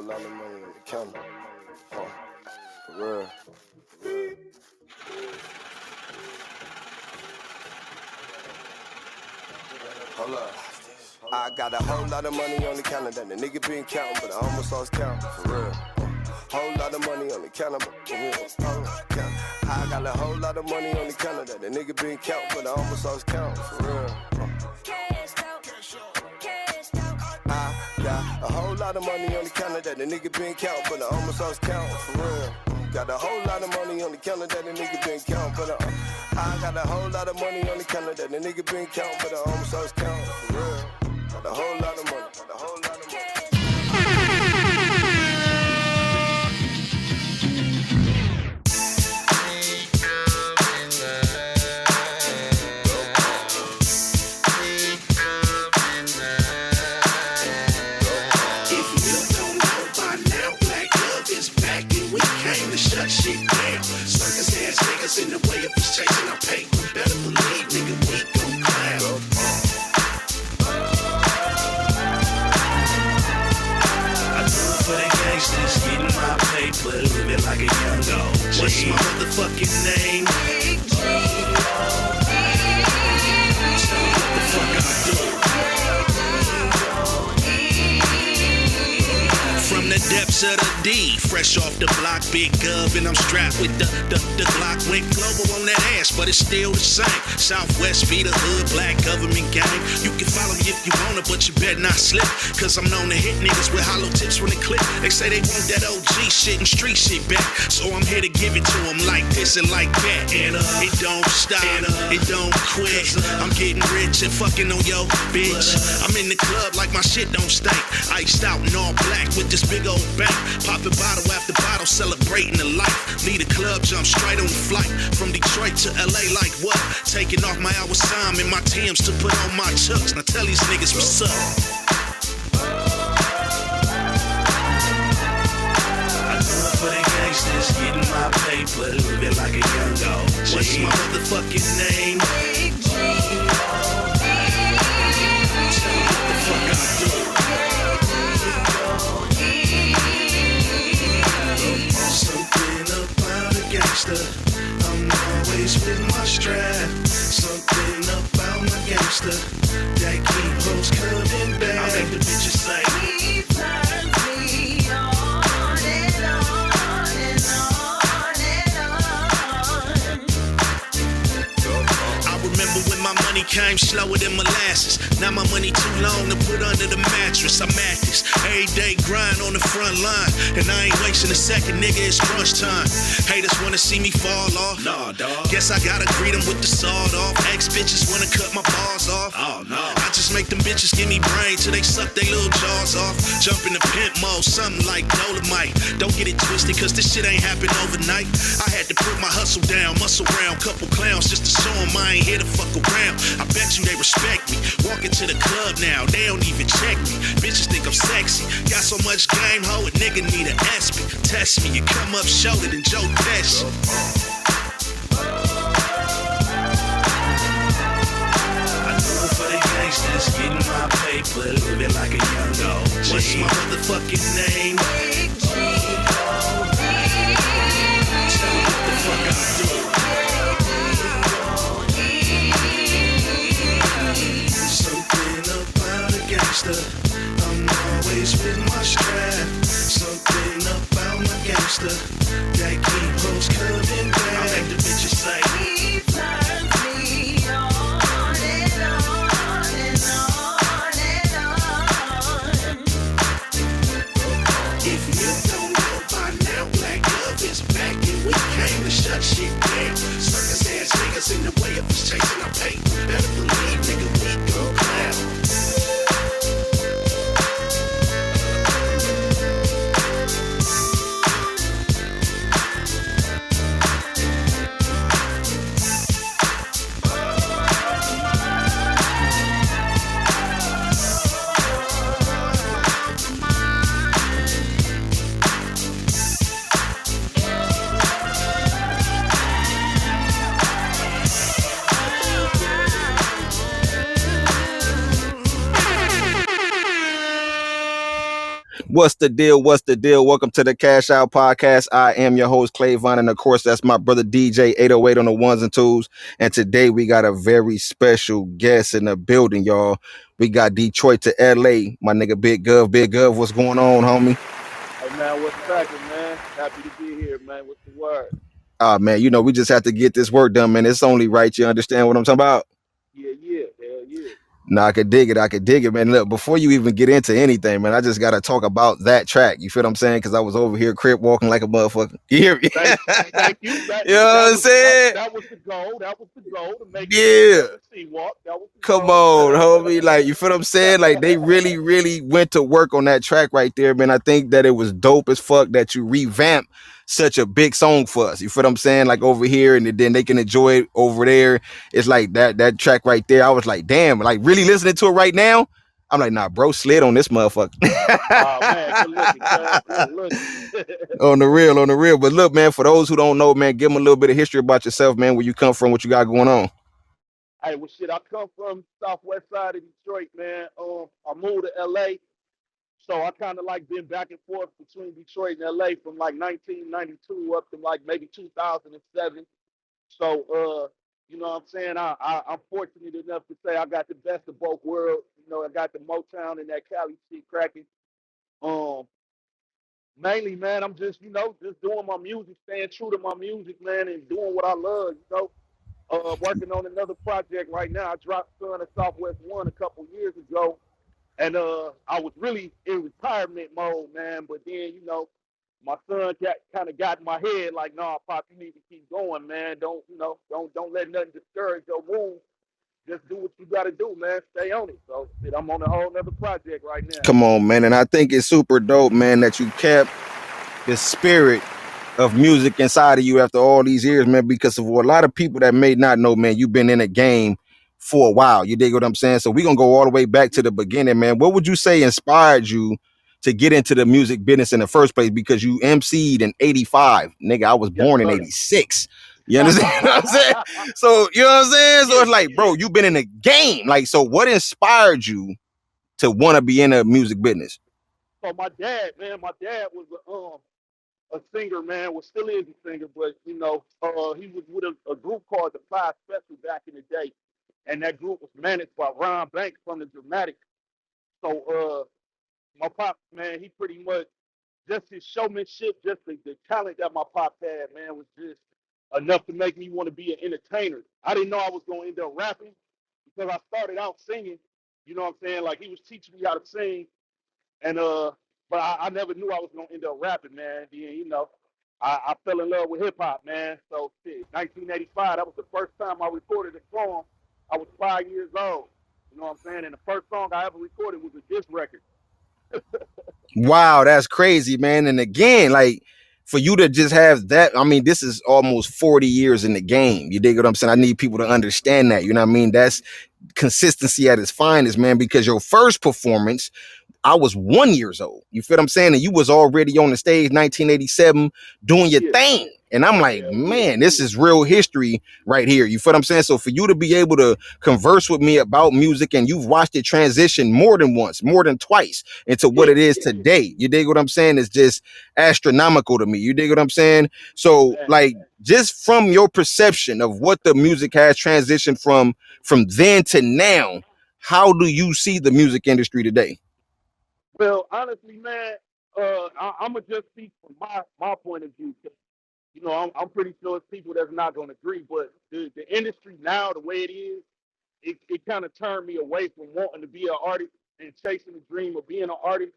whole lot of money on the counter. For real. Hold up. I got a whole lot of money on the counter that the nigga been counting, but I almost lost count. For real. Whole lot of money on the counter, but I got a whole lot of money on the counter that the nigga been counting, but I almost lost count. For real. I got a whole lot of money on the counter that the nigga been counting, but I almost lost count. For real. Got a whole lot of money on the counter that the nigga been counting, but I got a whole lot of money on the counter that the nigga been counting, but I almost lost count. For real. Got a whole lot of money. Got a whole lot of money. Shut shit down. Circus ass niggas in the way of us chasing our paper. Better believe, nigga, we gon' clown. I do it for the gangsters, getting my paper, living like a young OG. What's my motherfucking name? Big GOV. Tell me what the fuck I do. From the depths of the D, fresh off the block, Big Gov, and I'm strapped with the Glock. Went global on that ass, but it's still the same. Southwest be the hood, black government gang. You can follow me if you wanna, but you better not slip, cause I'm known to hit niggas with hollow tips when they click. They say they want that OG shit and street shit back, so I'm here to give it to them like this and like that. And it don't stop, it don't quit. I'm getting rich and fucking on yo bitch. I'm in the club like my shit don't stink. Iced out and all black with this big old bank, popping bottle after bottle, celebrating the life. Lead a club, jump straight on the flight from Detroit to LA like what? Taking off my hours time and my Timbs to put on my chucks. Now tell these niggas what's up. I do it for the gangsters, getting my paper, living like a young OG. What's my motherfucking name? Big GOV. Tell me what the fuck I do. I'm always with my strap. Something about my gangster that keep hoes coming back. I make the bitches say, he turns me on and on and on and on. I remember when my money came slower than molasses. Now my money too long to put under the mattress. I'm at this everyday grind on the front line, and I ain't wasting a second, nigga, it's crunch time. Haters wanna see me fall off. Nah, dawg. Guess I gotta greet them with the sawed off. Ex-bitches wanna cut my balls off. Oh, no. I just make them bitches give me brain till they suck their little jaws off. Jump in the pimp mode, something like Dolomite. Don't get it twisted, cause this shit ain't happen overnight. I had to put my hustle down, muscle round, couple clowns just to show them I ain't here to fuck around. I bet you they respect me. Walking to the club now, they don't even check me. Bitches think I'm sexy. Got so much game, ho, a nigga need an SP. Test me, you come up shorter than Joe Pesci. I do it for the gangsters, getting my paper, living like a young OG. What's my motherfucking name? Big GOV. Tell me what the fuck I do. Something about a gangster, I'm always with my strap. Something about my gangster that keep hoes coming back. I make the bitches say, he turns me on and on and on and on. If you don't know by now, Black Gov is back and we came to shut shit down. Circus ass niggas in the way of us chasing our paper. Better believe, nigga, we gon' clown. What's the deal? What's the deal? Welcome to the Cash Out Podcast. I am your host, Clayvon, and of course, that's my brother DJ 808 on the ones and twos. And today we got a very special guest in the building, y'all. We got Detroit to LA. My nigga Big Gov. Big Gov, what's going on, homie? Hey man, what's cracking, man? Happy to be here, man. What's the word? Ah, man, we just have to get this work done, man. It's only right. You understand what I'm talking about? Yeah, yeah, hell yeah. No, I could dig it. I could dig it, man. Look, before you even get into anything, man, I just gotta talk about that track. You feel what I'm saying? Because I was over here crip walking like a motherfucker. You hear me? Thank, thank you. You know what I'm saying? That was the goal. That was the goal to make it look Yeah. like a sea walk. That was the Come goal. on, homie. Like, you feel what I'm saying? Like, they really, really went to work on that track right there, man. I think that it was dope as fuck that you revamped such a big song for us. You feel what I'm saying? Like over here, and then they can enjoy it over there. It's like that track right there. I was like, damn, like really listening to it right now. I'm like, nah, bro, slid on this motherfucker. Oh man, good looking, cuz. Good looking. On the real, on the real. But look, man, for those who don't know, man, give them a little bit of history about yourself, man, where you come from, what you got going on. Hey, well, shit, I come from southwest side of Detroit, man. I moved to LA, so I kind of like been back and forth between Detroit and LA from like 1992 up to like maybe 2007. So, you know what I'm saying? I'm fortunate enough to say I got the best of both worlds. You know, I got the Motown and that Cali shit cracking. Um, Mainly, man, I'm just, just doing my music, staying true to my music, man, and doing what I love, working on another project right now. I dropped Son of Southwest One a couple years ago, and I was really in retirement mode, man. But then, my son kind of got in my head like, "Nah, Pop, you need to keep going, man. Don't let nothing discourage your move. Just do what you got to do, man. Stay on it." So shit, I'm on a whole nother project right now. Come on, man. And I think it's super dope, man, that you kept the spirit of music inside of you after all these years, man, because of a lot of people that may not know, man, you've been in a game for a while. You dig what I'm saying? So we're gonna go all the way back to the beginning, man. What would you say inspired you to get into the music business in the first place? Because you MC'd in 85. Nigga, I was Yes, born in sir. 86. You understand what I'm saying? So you know what I'm saying? So Yeah, it's like, yeah. bro, you've been in the game. Like, so what inspired you to want to be in the music business? So my dad, man, my dad was a singer, man. Was still is a singer, but he was with a group called the Five Special back in the day, and that group was managed by Ron Banks from the Dramatics. So my pop, man, he pretty much just his showmanship, just the talent that my pop had, man, was just enough to make me want to be an entertainer. I didn't know I was gonna end up rapping because I started out singing. You know what I'm saying? Like he was teaching me how to sing, and but I never knew I was gonna end up rapping, man. Then I fell in love with hip hop, man. So shit, 1985, that was the first time I recorded a song. I was 5 years old. You know what I'm saying? And the first song I ever recorded was a diss record. Wow, that's crazy, man. And again, like for you to just have that, I mean, this is almost 40 years in the game. You dig what I'm saying? I need people to understand that. You know what I mean? That's consistency at its finest, man, because your first performance I was 1 years old. You feel what I'm saying? And you was already on the stage 1987 doing your Yeah, thing. And I'm like, hell yeah. man, this is real history right here. You feel what I'm saying? So for you to be able to converse with me about music and you've watched it transition more than once, more than twice into what Yeah, it is today. You dig what I'm saying? It's just astronomical to me. You dig what I'm saying? So man. like just from your perception of what the music has transitioned from then to now, how do you see the music industry today? Well, honestly, man, I'm gonna just speak from my point of view. 'Cause, I'm pretty sure it's people that's not gonna agree, but the industry now, the way it is, it kind of turned me away from wanting to be an artist and chasing the dream of being an artist.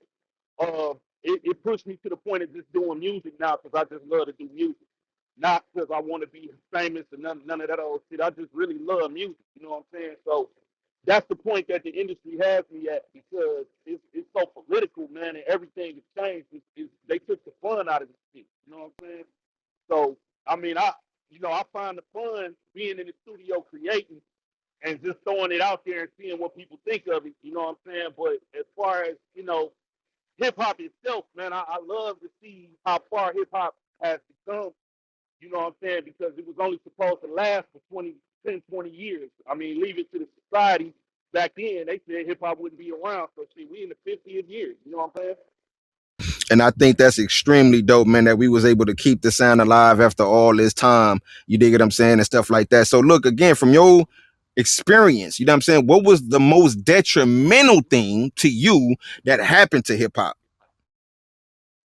It pushed me to the point of just doing music now because I just love to do music, not because I want to be famous and none of that old shit. I just really love music. You know what I'm saying? So that's the point that the industry has me at because it's so political, man, and everything has changed. They took the fun out of this shit. You know what I'm saying? So I mean, I find the fun being in the studio creating and just throwing it out there and seeing what people think of it. You know what I'm saying? But as far as hip hop itself, man, I love to see how far hip hop has become. You know what I'm saying? Because it was only supposed to last for 10, 20 years. I mean, leave it to the society. Back then, they said hip hop wouldn't be around. So, see, we in the 50th year. You know what I'm saying? And I think that's extremely dope, man, that we was able to keep the sound alive after all this time. You dig what I'm saying? And stuff like that. So look, again, from your experience, you know what I'm saying? What was the most detrimental thing to you that happened to hip hop?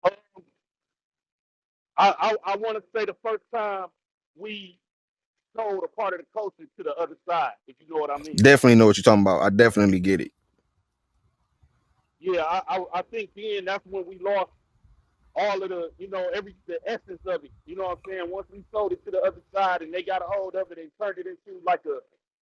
Um, I want to say the first time we sold a part of the culture to the other side, if you know what I mean. Definitely know what you're talking about. I definitely get it. Yeah, I think then that's when we lost all of the, the essence of it. You know what I'm saying? Once we sold it to the other side and they got a hold of it and turned it into like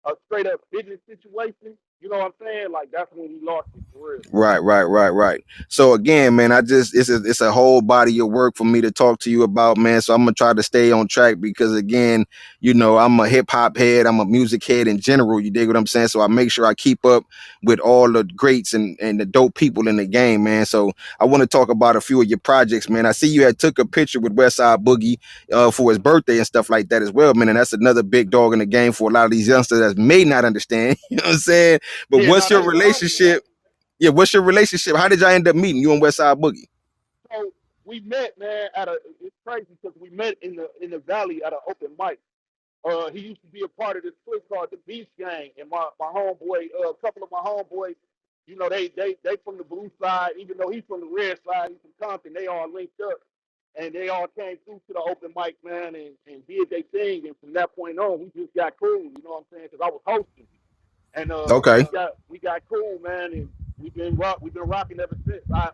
a straight up business situation, you know what I'm saying? Like that's when we lost it for real. Right. So again, man, it's a whole body of work for me to talk to you about, man. So I'm gonna try to stay on track because again, I'm a hip hop head, I'm a music head in general. You dig what I'm saying? So I make sure I keep up with all the greats and the dope people in the game, man. So I want to talk about a few of your projects, man. I see you had took a picture with Westside Boogie for his birthday and stuff like that as well, man. And that's another big dog in the game for a lot of these youngsters that may not understand. You know what I'm saying? But Yeah, no, what's your that's fine. relationship? Yeah, what's your relationship? How did y'all end up meeting? You and Westside Boogie? So we met, man, it's crazy because we met in the valley at an open mic. He used to be a part of this clique called the Beast Gang, and my homeboy, a couple of my homeboys, they from the blue side, even though he's from the red side, he's from Compton. They all linked up, and they all came through to the open mic, man, and did their thing. And from that point on, we just got cool. You know what I'm saying? Because I was hosting, and Okay. we got cool, man, and we've been rocking ever since. I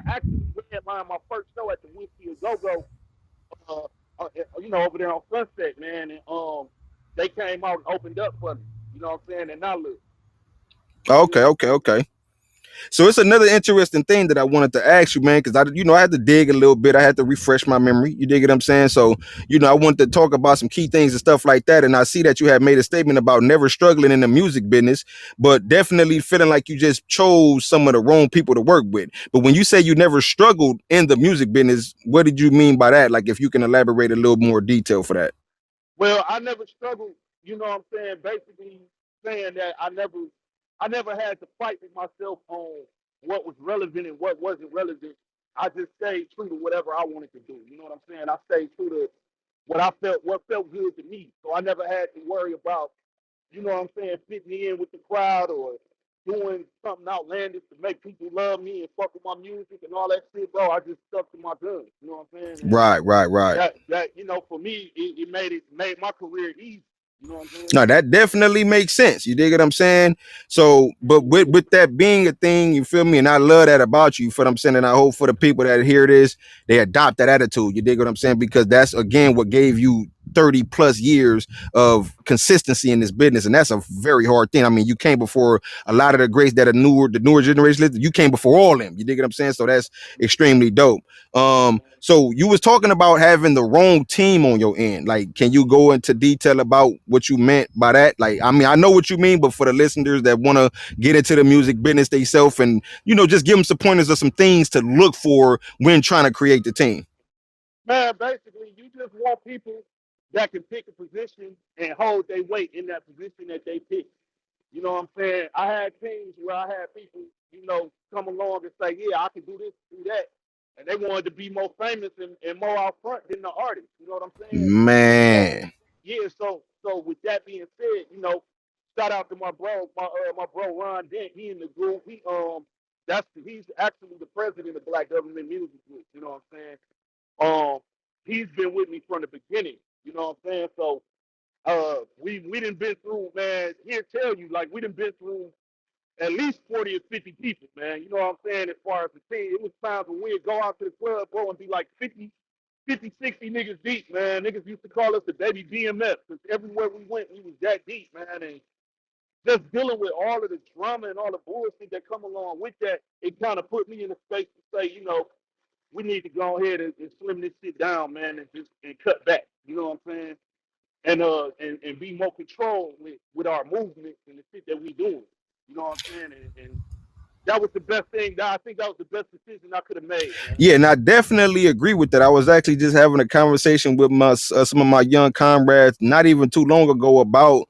actually headlined my first show at the Whiskey a Go Go, over there on Sunset, man, and they came out and opened up for me. You know what I'm saying? And now look. Okay. So it's another interesting thing that I wanted to ask you, man, because I had to dig a little bit. I had to refresh my memory. You dig what I'm saying? So, I wanted to talk about some key things and stuff like that. And I see that you have made a statement about never struggling in the music business, but definitely feeling like you just chose some of the wrong people to work with. But when you say you never struggled in the music business, what did you mean by that? Like, if you can elaborate a little more detail for that. Well, I never struggled, you know what I'm saying? Basically saying that I never had to fight with myself on what was relevant and what wasn't relevant. I just stayed true to whatever I wanted to do. You know what I'm saying? I stayed true to what felt good to me. So I never had to worry about, you know what I'm saying, fitting in with the crowd or doing something outlandish to make people love me and fuck with my music and all that shit, bro. I just stuck to my guns. You know what I'm saying? And Right. that for me, it made my career easy. You know what I'm saying? No, that definitely makes sense. You dig what I'm saying? So, but with that being a thing, you feel me? And I love that about you. For what I'm saying, and I hope for the people that hear this, they adopt that attitude. You dig what I'm saying? Because that's again what gave you 30 plus years of consistency in this business, and that's a very hard thing. I mean, you came before a lot of the greats that are the newer generation. You came before all them. You dig what I'm saying? So that's extremely dope. So you was talking about having the wrong team on your end. Like, can you go into detail about what you meant by that? Like, I mean, I know what you mean, but for the listeners that want to get into the music business themselves, and just give them some pointers of some things to look for when trying to create the team. Man, basically, you just want people that can pick a position and hold their weight in that position that they pick. You know what I'm saying? I had teams where I had people, come along and say, yeah, I can do this, do that. And they wanted to be more famous and more out front than the artist. You know what I'm saying? So, Man. yeah, so with that being said, shout out to my bro Ron Dent. He in the group. He's actually the president of Black Government Music Group. You know what I'm saying? He's been with me from the beginning. You know what I'm saying? So we done been through, man. He'll tell you, like we done been through at least 40 or 50 people, man. You know what I'm saying? As far as the team, it was times when we'd go out to the club, bro, and be like 50, 60 niggas deep, man. Niggas used to call us the baby BMF because everywhere we went, we was that deep, man. And just dealing with all of the drama and all the bullshit that come along with that, it kind of put me in a space to say, we need to go ahead and slim this shit down, man, and cut back. You know what I'm saying? And be more controlled with our movements and the shit that we doing. You know what I'm saying? And that was the best thing. I think that was the best decision I could have made, man. Yeah, and I definitely agree with that. I was actually just having a conversation with some of my young comrades not even too long ago about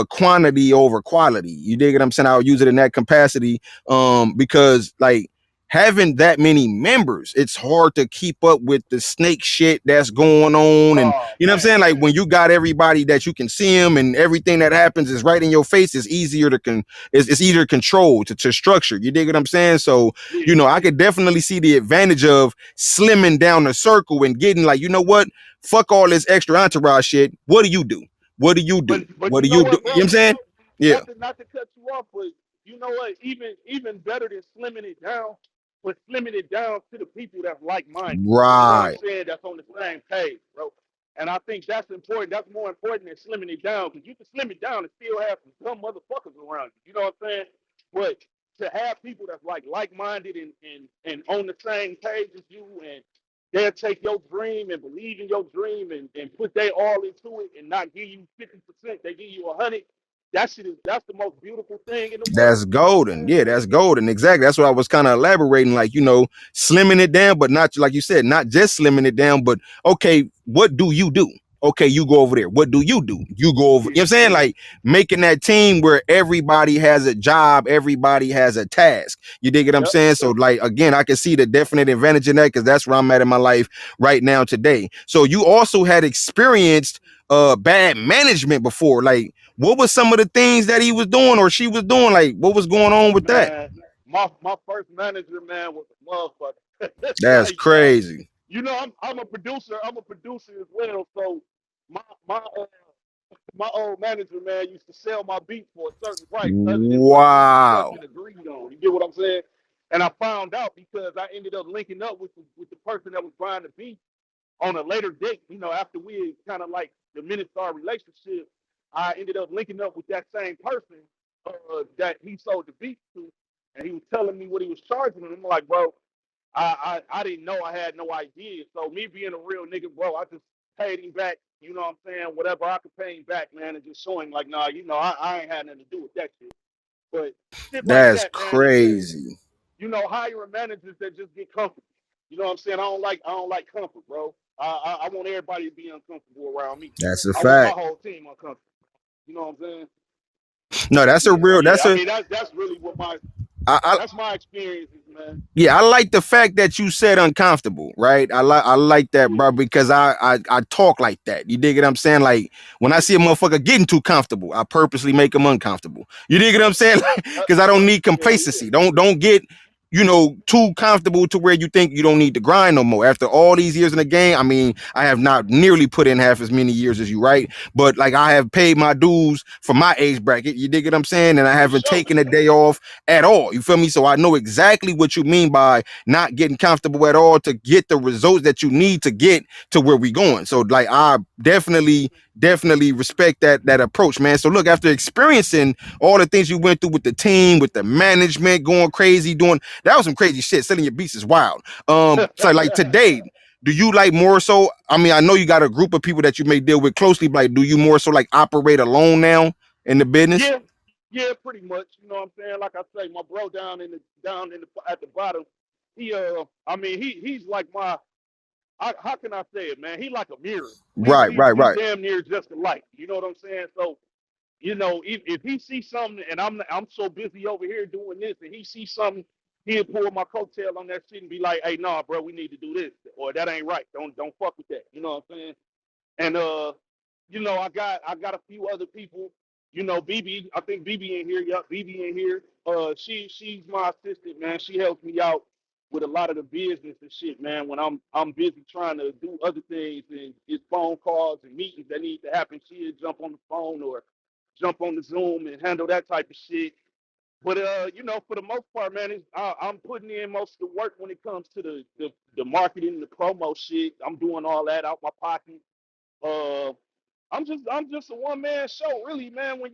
quantity over quality. You dig what I'm saying? I'll use it in that capacity because like having that many members, it's hard to keep up with the snake shit that's going on. And Oh you know what I'm man, saying? Like when you got everybody that you can see them and everything that happens is right in your face, it's easier to it's easier to control, to structure. You dig what I'm saying? So, yeah. you know, I could definitely see the advantage of slimming down the circle and getting like, you know what? Fuck all this extra entourage shit. What do you do? What do you do? But What you do know you do? what, You know what bro? I'm saying? Yeah. Not to cut you off, but you know what? Even better than slimming it down, but slimming it down to the people that's like minded. You know what I'm Right. saying? That's on the same page, bro. And I think that's important. That's more important than slimming it down because you can slim it down and still have some dumb motherfuckers around you. You know what I'm saying? But to have people that's like minded and on the same page as you and they'll take your dream and believe in your dream and put their all into it and not give you 50%, they give you 100. That's the most beautiful thing in the world. That's You know what golden. I'm Yeah, that's golden. Exactly. That's what I was kind of elaborating. Like, you know, slimming it down, but not like you said, not just slimming it down, but okay, what do you do? Okay, you go over there. What do? You go over. You know what I'm saying? saying? Like making that team where everybody has a job, everybody has a task. You dig what I'm Yep, saying? So, yep. like, again, I can see the definite advantage in that because that's where I'm at in my life right now today. So you also had experienced bad management before. Like, what was some of the things that he was doing or she was doing? Like, what was going on with that? Man, my first manager, man, was a motherfucker. That's Like, crazy. you know, I'm a producer. I'm a producer as well. So my my uh, my old manager, man, used to sell my beats for a certain price other than what we discussed Wow. and agreed on. You get what I'm saying? And I found out because I ended up linking up with the person that was buying the beat on a later date. You know, after we kind of like diminished our relationship, I ended up linking up with that same person that he sold the beats to, and he was telling me what he was charging. And I'm like, bro, I didn't know. I had no idea. So me being a real nigga, bro, I just paid him back. You know what I'm saying? Whatever I could pay him back, man, and just show him like, nah, you know, I ain't had nothing to do with that shit. But shit like That's that, man, it's just crazy. hiring managers that just get comfortable. You know what I'm saying? I don't like comfort, bro. I want everybody to be uncomfortable around me. That's a I want my fact. whole team uncomfortable. You know what I'm saying? No, that's a So real, yeah, I mean that's really what I, that's my experiences, man. yeah, I like the fact that you said uncomfortable, right? I like that, Yeah. bro, because I talk like that. You dig what I'm saying? Like when I see a motherfucker getting too comfortable, I purposely make them uncomfortable. You dig what I'm saying? Because I don't need Hell yeah. complacency. Don't get too comfortable to where you think you don't need to grind no more. After all these years in the game, I mean, I have not nearly put in half as many years as you, right? But like I have paid my dues for my age bracket. You dig what I'm saying? And I For haven't sure. taken a day off at all. You feel me? So I know exactly what you mean by not getting comfortable at all to get the results that you need to get to where we going. So like I definitely respect that approach, man. So look, after experiencing all the things you went through with the team, with the management going crazy, doing that was some crazy shit. Selling your beats is wild. So like today, do you like more so? I mean, I know you got a group of people that you may deal with closely, but like, do you more so like operate alone now in the business? Yeah, pretty much. You know what I'm saying? Like I say, my bro down in the at the bottom, I mean he's like how can I say it, man? He like a mirror. We Right, we right, we right. damn near just alike. You know what I'm saying? So if he sees something and I'm so busy over here doing this, and he sees something, he'll pull my coattail on that shit and be like, "Hey, nah, bro, we need to do this, or that ain't right. Don't fuck with that." You know what I'm saying? And I got a few other people. BB, I think BB in here. Yup, BB in here. She's my assistant, man. She helps me out with a lot of the business and shit, man. When I'm busy trying to do other things and get phone calls and meetings that need to happen, she'll jump on the phone or jump on the Zoom and handle that type of shit. But for the most part, man, I'm putting in most of the work when it comes to the marketing, the promo shit. I'm doing all that out my pocket. Uh, I'm just a one man show, really, man. When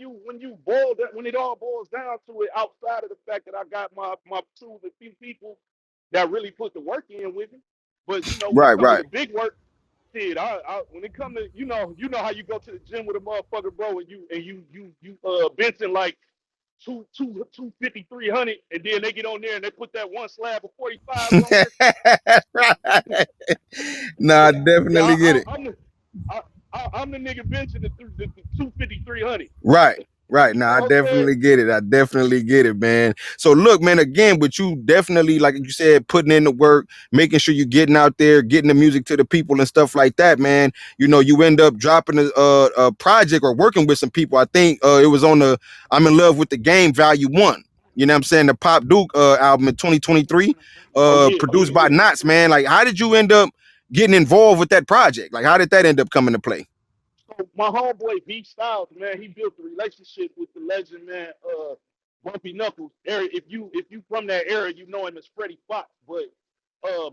it all boils down to it, outside of the fact that I got my two the few people that really put the work in with me. But when it Right, comes to right. the big work, shit, I when it come to you know how you go to the gym with a motherfucker, bro, and you benching like 250, 300, and then they get on there and they put that one slab of 45s on there. Right. Nah, I Yeah, definitely get it. I'm the nigga benching the 250, 300. Right. Right. You Now, know I what I'm saying? definitely get it. I definitely get it, man. So look, man, again, but you definitely, like you said, putting in the work, making sure you're getting out there, getting the music to the people and stuff like that, man. You know, you end up dropping a project or working with some people. I think it was on the I'm in Love with the Game Value One. You know what I'm saying? The Pop Duke album in 2023, Oh yeah, produced by Knots, man. Like, how did you end up getting involved with that project? Like, how did that end up coming to play? So my homeboy B Styles, man, he built a relationship with the legend, man, Bumpy Knuckles. If you from that area, you know him as Freddie Fox. But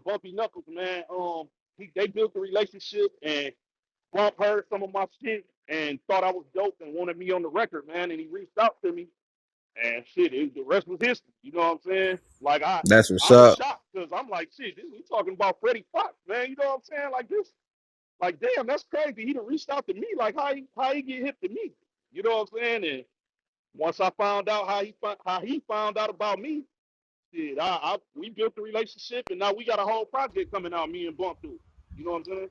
Bumpy Knuckles, man, they built a relationship, and Bump heard some of my shit and thought I was dope and wanted me on the record, man. And he reached out to me, and shit, the rest was history. You know what I'm saying? Like That's what's I was up. shocked because I'm like, shit, we talking about Freddie Fox, man. You know what I'm saying? Like this. Like, damn, that's crazy. He done reached out to me. Like, how he get hip to me? You know what I'm saying? And once I found out how he found out about me, shit, we built a relationship, and now we got a whole project coming out. Me and Bump do. You know what I'm saying?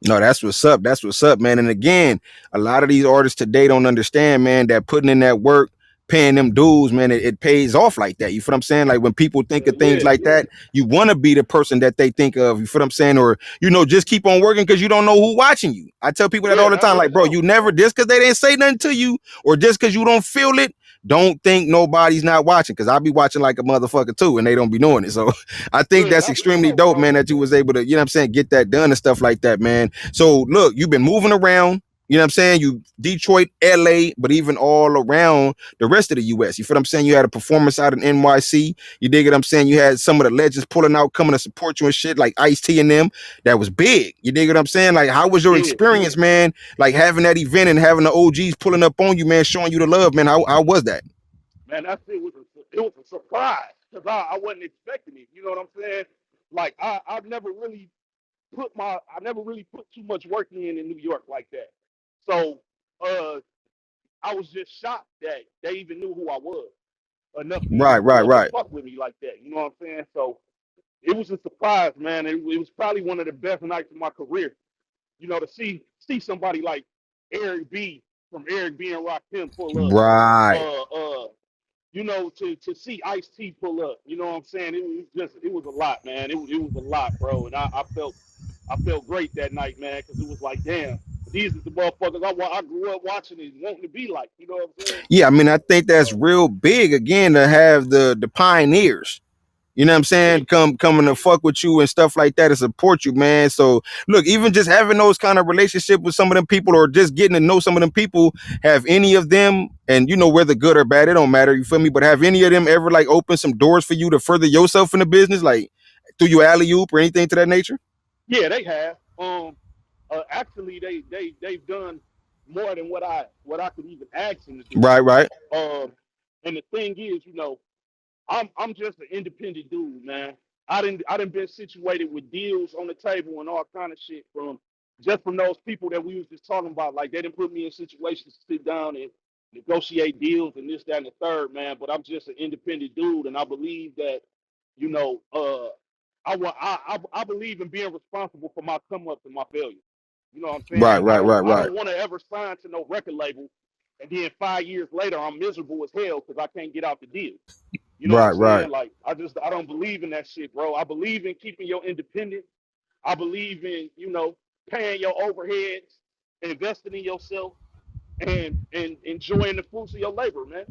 No, that's what's up. That's what's up, man. And again, a lot of these artists today don't understand, man, that putting in that work, paying them dues, man, it pays off like that. You feel what I'm saying? Like when people think Hell of things yeah, like that, you want to be the person that they think of. You feel what I'm saying? Or, just keep on working because you don't know who watching you. I tell people that all yeah, the that's time, for like, bro, sure. you never, just because they didn't say nothing to you or just because you don't feel it, don't think nobody's not watching, because I'll be watching like a motherfucker too and they don't be doing it. So I think Yeah, that's that's for extremely sure, dope, bro. man, that you was able to, get that done and stuff like that, man. So look, you've been moving around, you know what I'm saying? You Detroit, LA, but even all around the rest of the US. You feel what I'm saying? You had a performance out in NYC. You dig what I'm saying? You had some of the legends pulling out, coming to support you and shit, like Ice-T and them. That was big. You dig what I'm saying? Like, how was your Yeah, experience, man? Like having that event and having the OGs pulling up on you, man, showing you the love, man. How was that? man, that shit was a surprise because I wasn't expecting it. You know what I'm saying? Like I never really put too much work in New York like that. So uh I was just shocked that they even knew who I was enough to Right, even right, pull up and right. fuck with me like that. You know what I'm saying? So it was a surprise, man. It was probably one of the best nights of my career. You know, to see somebody like Eric B from Eric B and Rakim pull up. Right. To see Ice T pull up. You know what I'm saying? It was a lot, man. It was a lot, bro. And I felt great that night, man, because it was like, damn, these are the motherfuckers I grew up watching and wanting to be like. You know what I'm saying? Yeah, I mean, I think that's So real big again to have the pioneers. You know what I'm yeah, saying? Coming to fuck with you and stuff like that to support you, man. So look, even just having those kind of relationship with some of them people or just getting to know some of them people, have any of them, and whether good or bad, it don't matter, you feel me? But have any of them ever like opened some doors for you to further yourself in the business, like through your alley oop or anything to that nature? yeah, they have. Actually, they've done more than what I could even ask them to do. Right, right. Um, and the thing is, I'm just an independent dude, man. I didn't been situated with deals on the table and all kind of shit from those people that we was just talking about. Like they didn't put me in situations to sit down and negotiate deals and this, that, and the third, man. But I'm just an independent dude, and I believe that, you know, I believe in being responsible for my come ups and my failures. You know what I'm saying? Right, And I right, don't right, I right. don't want to ever sign to no record label, and then 5 years later I'm miserable as hell because I can't get out the deal. You know what I'm Right, right. saying? Like I don't believe in that shit, bro. I believe in keeping your independence. I believe in, paying your overheads, investing in yourself, and enjoying the fruits of your labor, man.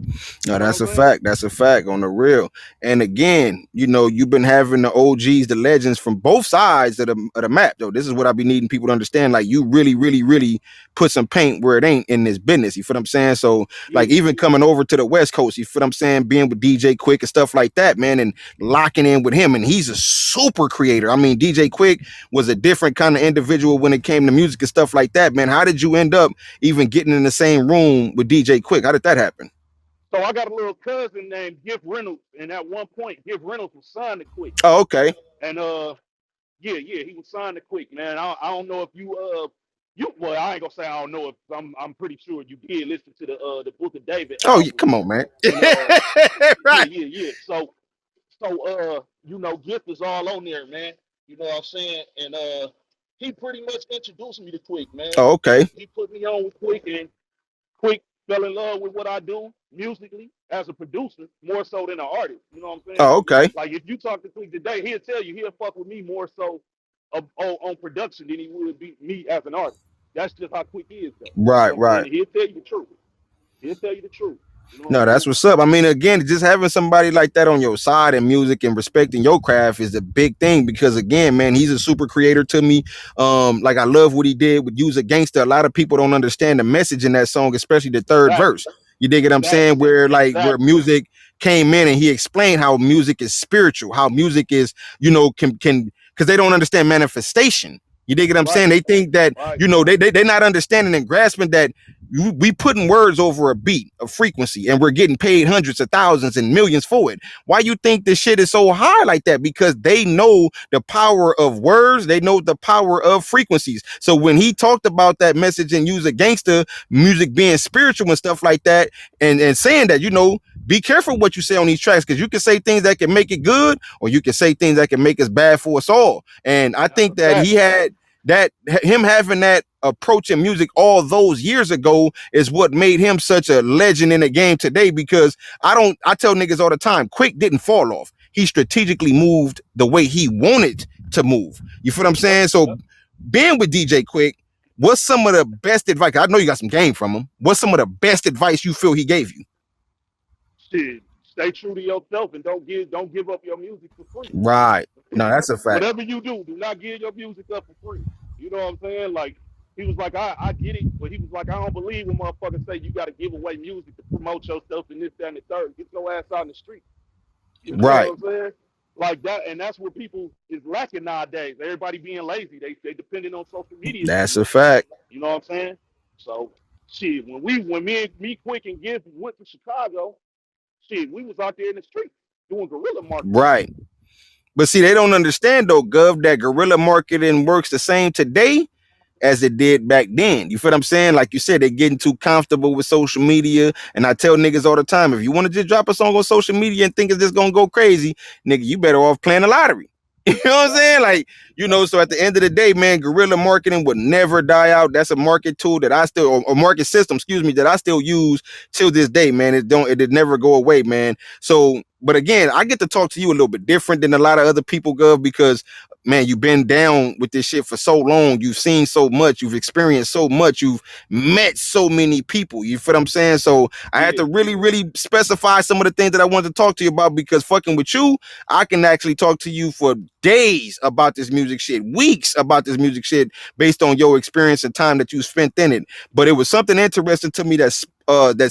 No, You know that's what a I'm saying? fact. That's a fact on the real. And again, you've been having the OGs, the legends from both sides of the map, though. This is what I be needing people to understand. Like, you really, really, really put some paint where it ain't in this business. You feel what I'm saying? So, like, Yeah. even coming over to the West Coast, you feel what I'm saying? Being with DJ Quick and stuff like that, man, and locking in with him. And he's a super creator. I mean, DJ Quick was a different kind of individual when it came to music and stuff like that, man. How did you end up even getting in the same room with DJ Quick? How did that happen? So I got a little cousin named Gift Reynolds, and at one point, Gift Reynolds was signed to Quick, Oh, okay. and yeah, yeah, he was signed to Quick, man. I don't know if you well, I ain't gonna say I don't know if I'm pretty sure you did listen to the Book of David Oh, yeah, album, come on, man. and yeah, Right. yeah, yeah. Gift is all on there, man. You know what I'm saying? And he pretty much introduced me to Quick, man. Oh, He okay. he put me on with Quick, and Quick fell in love with what I do musically as a producer more so than an artist. You know what I'm saying? Oh, okay. Like if you talk to Tweak today, he'll tell you he'll fuck with me more so on production than he would be me as an artist. That's just how Quick is though. You know Right, what I'm saying? right. And he'll tell you the truth. He'll tell you the truth. You know what No, I'm that's saying? what's up. I mean, again, just having somebody like that on your side in music and respecting your craft is a big thing because again, man, he's a super creator to me. Like I love what he did with Use a Gangster. A lot of people don't understand the message in that song, especially the third Exactly. verse. You dig what I'm saying? Exactly. Where like where Exactly. music came in and he explained how music is spiritual, how music is, can because they don't understand manifestation. You dig what I'm saying? Right. They think that, Right. they're not understanding and grasping that we putting words over a beat, a frequency, and we're getting paid hundreds of thousands and millions for it. Why you think this shit is so high like that? Because they know the power of words, they know the power of frequencies. So when he talked about that message and use a gangster music being spiritual and stuff like that, and saying that, be careful what you say on these tracks because you can say things that can make it good, or you can say things that can make us bad for us all. And I That's think a that fact. he had that him having that approach in music all those years ago is what made him such a legend in the game today. Because I tell niggas all the time, Quick didn't fall off. He strategically moved the way he wanted to move. You feel what I'm Yep. saying? So Yep. being with DJ Quick, what's some of the best advice? I know you got some game from him. What's some of the best advice you feel he gave you? Shit. Stay true to yourself and don't give up your music for free. Right. No, that's a fact. Whatever you do not give your music up for free. You know what I'm saying? Like he was like, I get it, but he was like, I don't believe when motherfuckers say you got to give away music to promote yourself and this, that, and the third. Get your ass out in the street. You know what Right. I'm saying? Like that, and that's what people is lacking nowadays. Everybody being lazy. They depending on social media too That's a much. fact. You know what I'm saying? So shit, when me Quick and Gibbs went to Chicago, shit, we was out there in the streets doing guerrilla marketing. Right. But see, they don't understand though, Gov, that guerrilla marketing works the same today as it did back then. You feel what I'm saying? Like you said, they're getting too comfortable with social media. And I tell niggas all the time, if you want to just drop a song on social media and think it's just gonna go crazy, nigga, you better off playing the lottery. You know what I'm Exactly. saying? Like, so at the end of the day, man, guerrilla marketing would never die out. That's a market tool that I still, or market system, excuse me, that I still use till this day, man. It did never go away, man. So, but again, I get to talk to you a little bit different than a lot of other people, Gov, because man, you've been down with this shit for so long. You've seen so much. You've experienced so much. You've met so many people. You feel what I'm saying? So I had Yeah. to really, really specify some of the things that I wanted to talk to you about because fucking with you, I can actually talk to you for days about this music shit, weeks about this music shit based on your experience and time that you spent in it. But it was something interesting to me that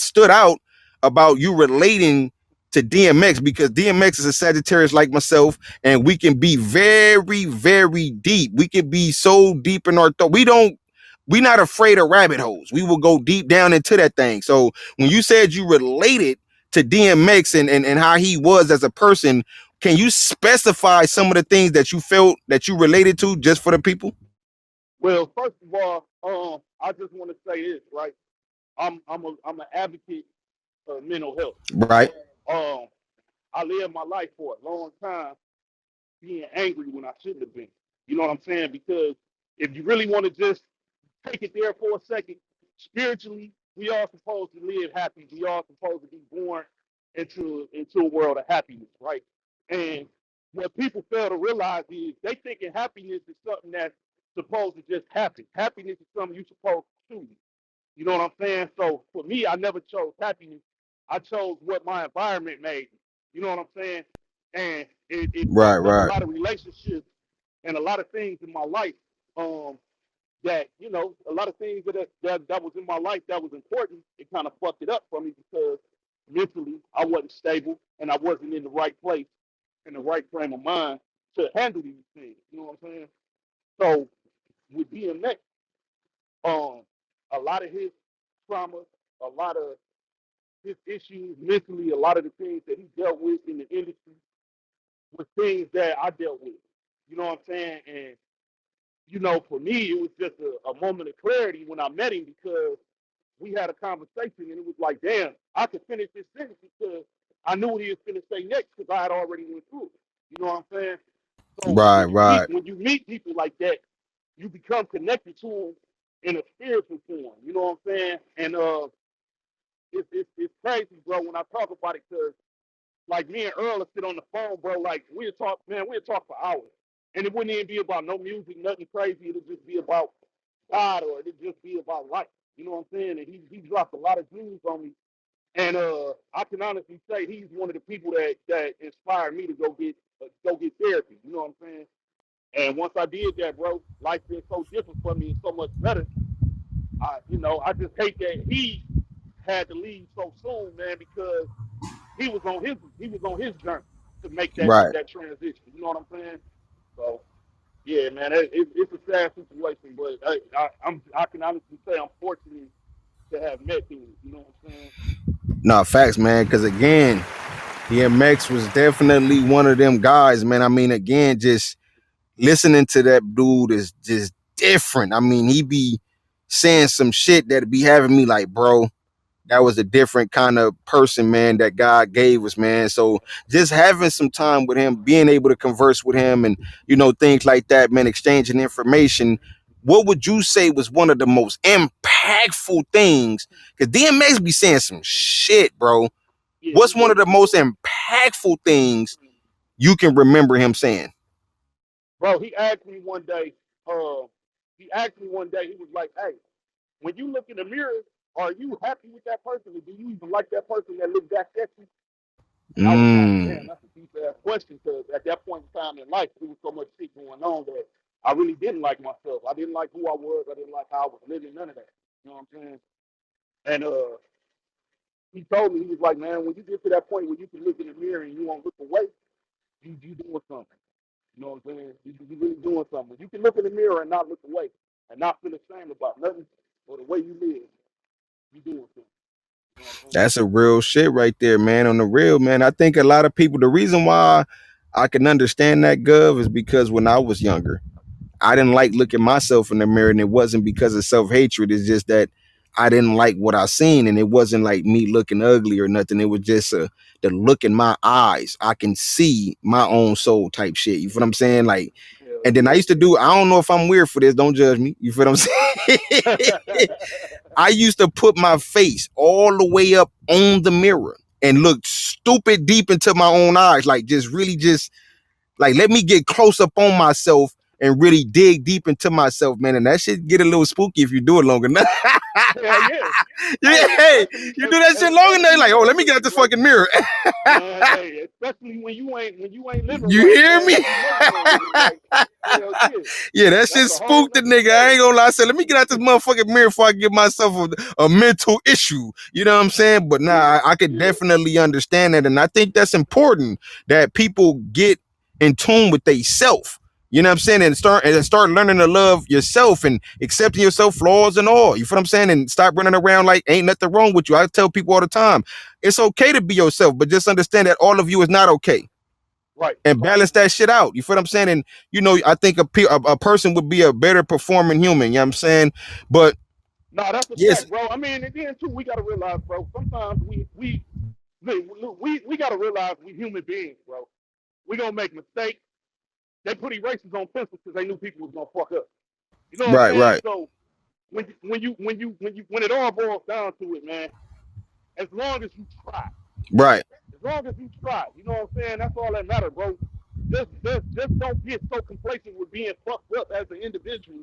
stood out about you relating to DMX because DMX is a Sagittarius like myself, and we can be very, very deep. We can be so deep in our thought. We're not afraid of rabbit holes. We will go deep down into that thing. So when you said you related to DMX and how he was as a person, can you specify some of the things that you felt that you related to just for the people? Well, first of all, I just want to say this, right? I'm an advocate of mental health. Right. Um, I lived my life for a long time being angry when I shouldn't have been. You know what I'm saying? Because if you really want to just take it there for a second, spiritually, we are supposed to live happy. We are supposed to be born into a world of happiness, right? And what people fail to realize is they thinking happiness is something that's supposed to just happen. Happiness is something you're supposed to choose. You know what I'm saying? So for me, I never chose happiness. I chose what my environment made me. You know what I'm saying? And it Right, fucked up a right. lot of relationships and a lot of things in my life. That a lot of things that was in my life that was important. It kind of fucked it up for me because mentally I wasn't stable and I wasn't in the right place, in the right frame of mind to handle these things. You know what I'm saying? So with DMX, um, a lot of his trauma, a lot of his issues mentally, a lot of the things that he dealt with in the industry were things that I dealt with. You know what I'm saying? And for me, it was just a moment of clarity when I met him because we had a conversation and it was like, damn, I could finish this sentence because I knew what he was going to say next because I had already went through it. You know what I'm saying? So Right, when you meet right. when you meet people like that, you become connected to them in a spiritual form. You know what I'm saying? And it's crazy, bro, when I talk about it, because like me and Earl will sit on the phone, bro. Like we'll talk, man. We'll talk for hours, and it wouldn't even be about no music, nothing crazy. It'll just be about God, or it'll just be about life. You know what I'm saying? And he dropped a lot of jewels on me, and I can honestly say he's one of the people that inspired me to go get therapy. You know what I'm saying? And once I did that, bro, life been so different for me and so much better. I just hate that he had to leave so soon, man, because he was on his journey to make Right. that transition. You know what I'm saying? So yeah, man, it's a sad situation, but I can honestly say I'm fortunate to have met him. You know what I'm saying? No, facts, man. Because again, DMX was definitely one of them guys, man. I mean, again, just listening to that dude is just different. I mean, he be saying some shit that be having me like, bro, that was a different kind of person, man, that God gave us, man. So just having some time with him, being able to converse with him and, things like that, man, exchanging information. What would you say was one of the most impactful things? Because DMX be saying some shit, bro. Yeah, he What's one of do. the most impactful things you can remember him saying? Bro, he asked me one day. Uh, he asked me one day. He was like, "Hey, when you look in the mirror, are you happy with that person, or do you even like that person that looks back at you?" And I was like, damn, Mm, that's a deep ass question, because at that point in time in life, there was so much shit going on that I really didn't like myself. I didn't like who I was. I didn't like how I was living. None of that. You know what I'm saying? And he told me, he was like, man, when you get to that point where you can look in the mirror and you won't look away, you doing something. You know what I'm saying? You really doing something. You can look in the mirror and not look away and not feel ashamed about nothing or the way you live. You doing something. You know what I'm saying? that's a real shit right there, man. On the real, man. I think a lot of people, the reason why I can understand that, Gov, is because when I was younger, I didn't like looking myself in the mirror, and it wasn't because of self-hatred. It's just that I didn't like what I seen, and it wasn't like me looking ugly or nothing. It was just the look in my eyes. I can see my own soul type shit. You feel what I'm saying? Like, Hell and then I used to do, I don't know if I'm weird for this, don't judge me. You feel what I'm saying? yeah. I used to put my face all the way up on the mirror and look stupid deep into my own eyes, like just really just like let me get close up on myself and really dig deep into myself, man. And that shit get a little spooky if you do it long enough. Hell yeah. Yeah, Hey, hey, you do that shit long enough, especially, like, oh, let me get out listen, this bro. fucking mirror. Man, hey, especially when you ain't living You right, hear man, me? and you know you ain't living right. Hell yeah, Yeah, that that's shit a whole spooked the nother nigga. I ain't story. gonna lie. I said, let me get out this motherfucking mirror before I give myself a mental issue. You know what I'm saying? But nah, I could Yeah, definitely understand that. And I think that's important that people get in tune with they self. You know what I'm saying? And start learning to love yourself and accepting yourself, flaws and all. You feel what I'm saying? And stop running around like ain't nothing wrong with you. I tell people all the time, it's okay to be yourself, but just understand that all of you is not okay right. and balance that shit out. You feel what I'm saying? And I think a person would be a better performing human. You know what I'm saying? But No, that's a yes, fact, bro. I mean, and then too, we gotta realize, bro. Sometimes we gotta realize we human beings, bro. We gonna make mistakes. They put erasers on pencils because they knew people was gonna fuck up. You know what I'm right, saying? right, So when it all boils down to it, man, as long as you try, right. as long as you try, you know what I'm saying? That's all that matters, bro. Just don't get so complacent with being fucked up as an individual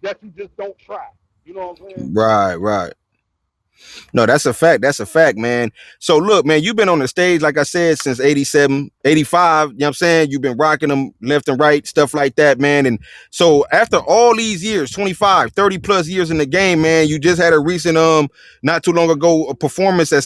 that you just don't try. You know what I'm saying? Right, right. No, that's a fact. That's a fact, man. So look, man, you've been on the stage, like I said, since 87, 85. You know what I'm saying? You've been rocking them left and right, stuff like that, man. And so after all these years, 25, 30 plus years in the game, man, you just had a recent, not too long ago, a performance at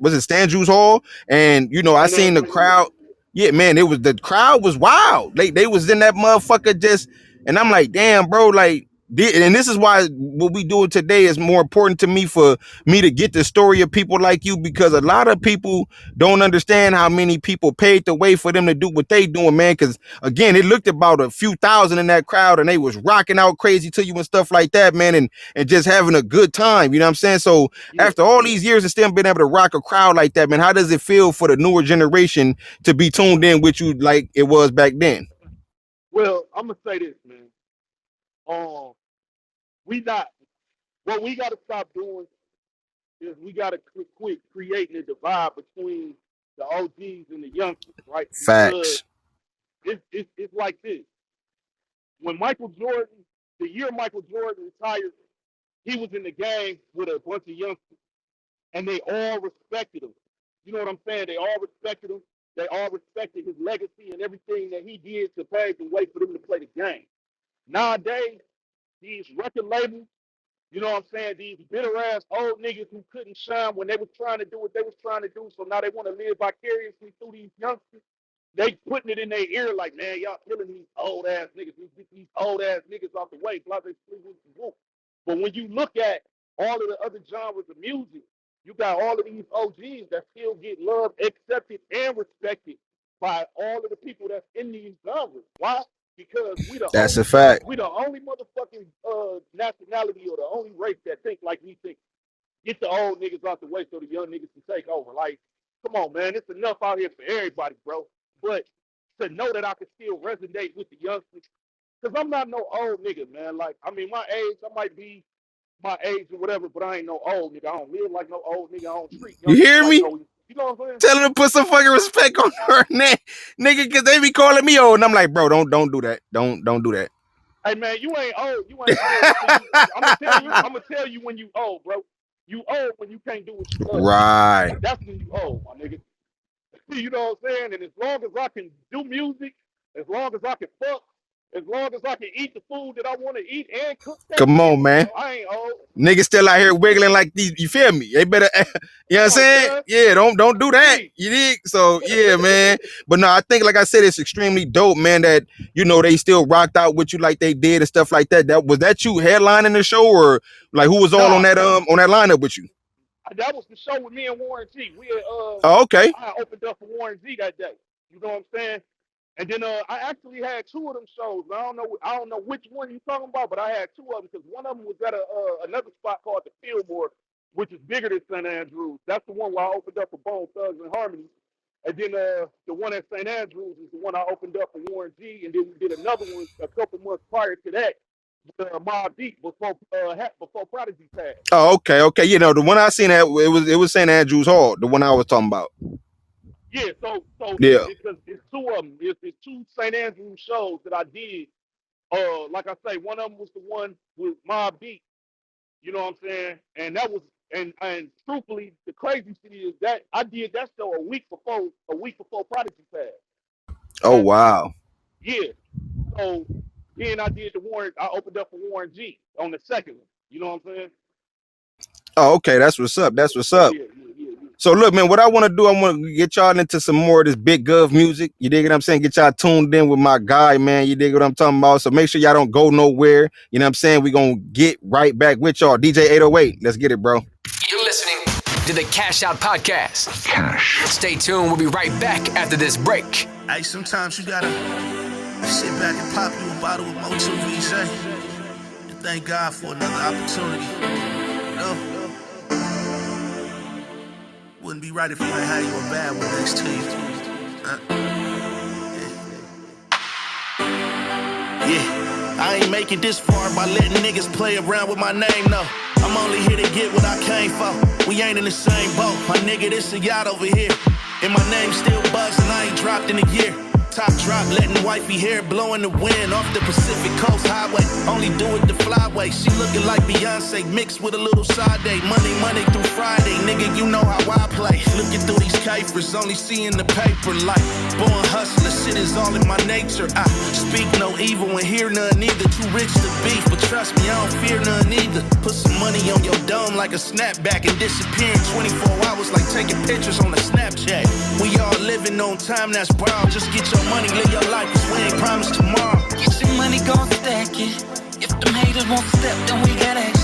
was it Stan Juice Hall? And, I St. seen the Andrews, yeah. crowd. Yeah, man, the crowd was wild. They was in that motherfucker just, and I'm like, damn, bro, like, and this is why what we doing today is more important to me for me to get the story of people like you, because a lot of people don't understand how many people paid the way for them to do what they doing, man. Because again, it looked about a few thousand in that crowd and they was rocking out crazy to you and stuff like that, man, and just having a good time. You know what I'm saying? So Yeah. after all these years and still being able to rock a crowd like that, man, how does it feel for the newer generation to be tuned in with you like it was back then? Well, I'm gonna say this, man. Um, we not what we gotta stop doing. is we got to quit creating a divide between the OGs and the youngsters, right? Because Facts. it's like this. When Michael Jordan, the year Michael Jordan retired, he was in the game with a bunch of youngsters, and they all respected him. You know what I'm saying? They all respected him. They all respected his legacy and everything that he did to pave the way for them to play the game. Nowadays, these record labels, you know what I'm saying? These bitter ass old niggas who couldn't shine when they was trying to do what they was trying to do, so now they want to live vicariously through these youngsters. They putting it in their ear like, man, y'all killing these old ass niggas. We get these old ass niggas off the way. Blah, blah, blah, blah, blah. But when you look at all of the other genres of music, you got all of these OGs that still get loved, accepted, and respected by all of the people that's in these genres. Why? Because That's a fact. we the only motherfucking nationality or the only race that think like we think. Get the old niggas out the way so the young niggas can take over. Like, come on, man, it's enough out here for everybody, bro. But to know that I can still resonate with the youngsters, because I'm not no old nigga, man. Like, I mean, my age, I might be my age or whatever, but I ain't no old nigga. I don't live like no old nigga. I don't treat You youngsters hear like me? no, you know what I'm saying? Tell him to put some fucking respect on her name, nigga, because they be calling me old, and I'm like, bro, don't do that. Don't do that. Hey man, you ain't old. You ain't old. I'm gonna tell you when you old, bro. You old when you can't do what you love. Right. That's when you old, my nigga. You know what I'm saying? And as long as I can do music, as long as I can fuck, as long as I can eat the food that I want to eat and cook that Come shit, on, man. I ain't old. Niggas still out here wiggling like these. You feel me? They better, you know what I'm saying? Yeah, don't do that. You dig? So yeah, man. But no, I think, like I said, it's extremely dope, man. That you know they still rocked out with you like they did and stuff like that. That was that you headlining the show, or like who was all on that lineup with you? That was the show with me and Warren G. We had, Oh, okay. I opened up for Warren G that day. You know what I'm saying? And then I actually had two of them shows. I don't know which one you're talking about, but I had two of them because one of them was at another spot called the Fillmore, which is bigger than St. Andrews. That's the one where I opened up for Bone Thugs and Harmony. And then the one at St. Andrews is the one I opened up for Warren G. And then we did another one a couple months prior to that, Mobb Deep before Prodigy passed. Oh, okay. You know the one I seen at it was St. Andrews Hall, the one I was talking about. Yeah, so yeah, because it's two of them. It's two St. Andrews shows that I did. Like I say, one of them was the one with Mobb Deep. You know what I'm saying? And that was and truthfully, the crazy shit is that I did that show a week before Prodigy passed. Oh wow. Yeah. So then I opened up for Warren G on the second one. You know what I'm saying? Oh, okay. That's what's up. Yeah. So look, man, what I want to do, I want to get y'all into some more of this Big Gov music. You dig what I'm saying? Get y'all tuned in with my guy, man. You dig what I'm talking about? So make sure y'all don't go nowhere. You know what I'm saying? We're going to get right back with y'all. DJ 808. Let's get it, bro. You're listening to the Cash Out Podcast. Cash. Stay tuned. We'll be right back after this break. Hey, sometimes you gotta sit back and pop you a bottle of Motu VJ and thank God for another opportunity. You know? Wouldn't be right if you ain't had you a bad one next to you. Yeah, I ain't make it this far by letting niggas play around with my name, no. I'm only here to get what I came for. We ain't in the same boat, my nigga, this a yacht over here. And my name still buzzing, I ain't dropped in a year. Top drop, letting wifey hair blow in the wind off the Pacific Coast Highway. Only do it the flyway. She looking like Beyonce mixed with a little side day. Money through Friday, nigga, you know how I play. Looking through these capers, only seeing the paper like born hustler, shit is all in my nature. I speak no evil and hear none either. Too rich to beef, but trust me, I don't fear none either. Put some money on your dome like a snapback and disappear in 24 hours like taking pictures on a Snapchat. We all living on time, that's brown. Just get your money, live your life, cause we ain't promised tomorrow. Get your money, gon' stack it. If them haters won't step, then we got action.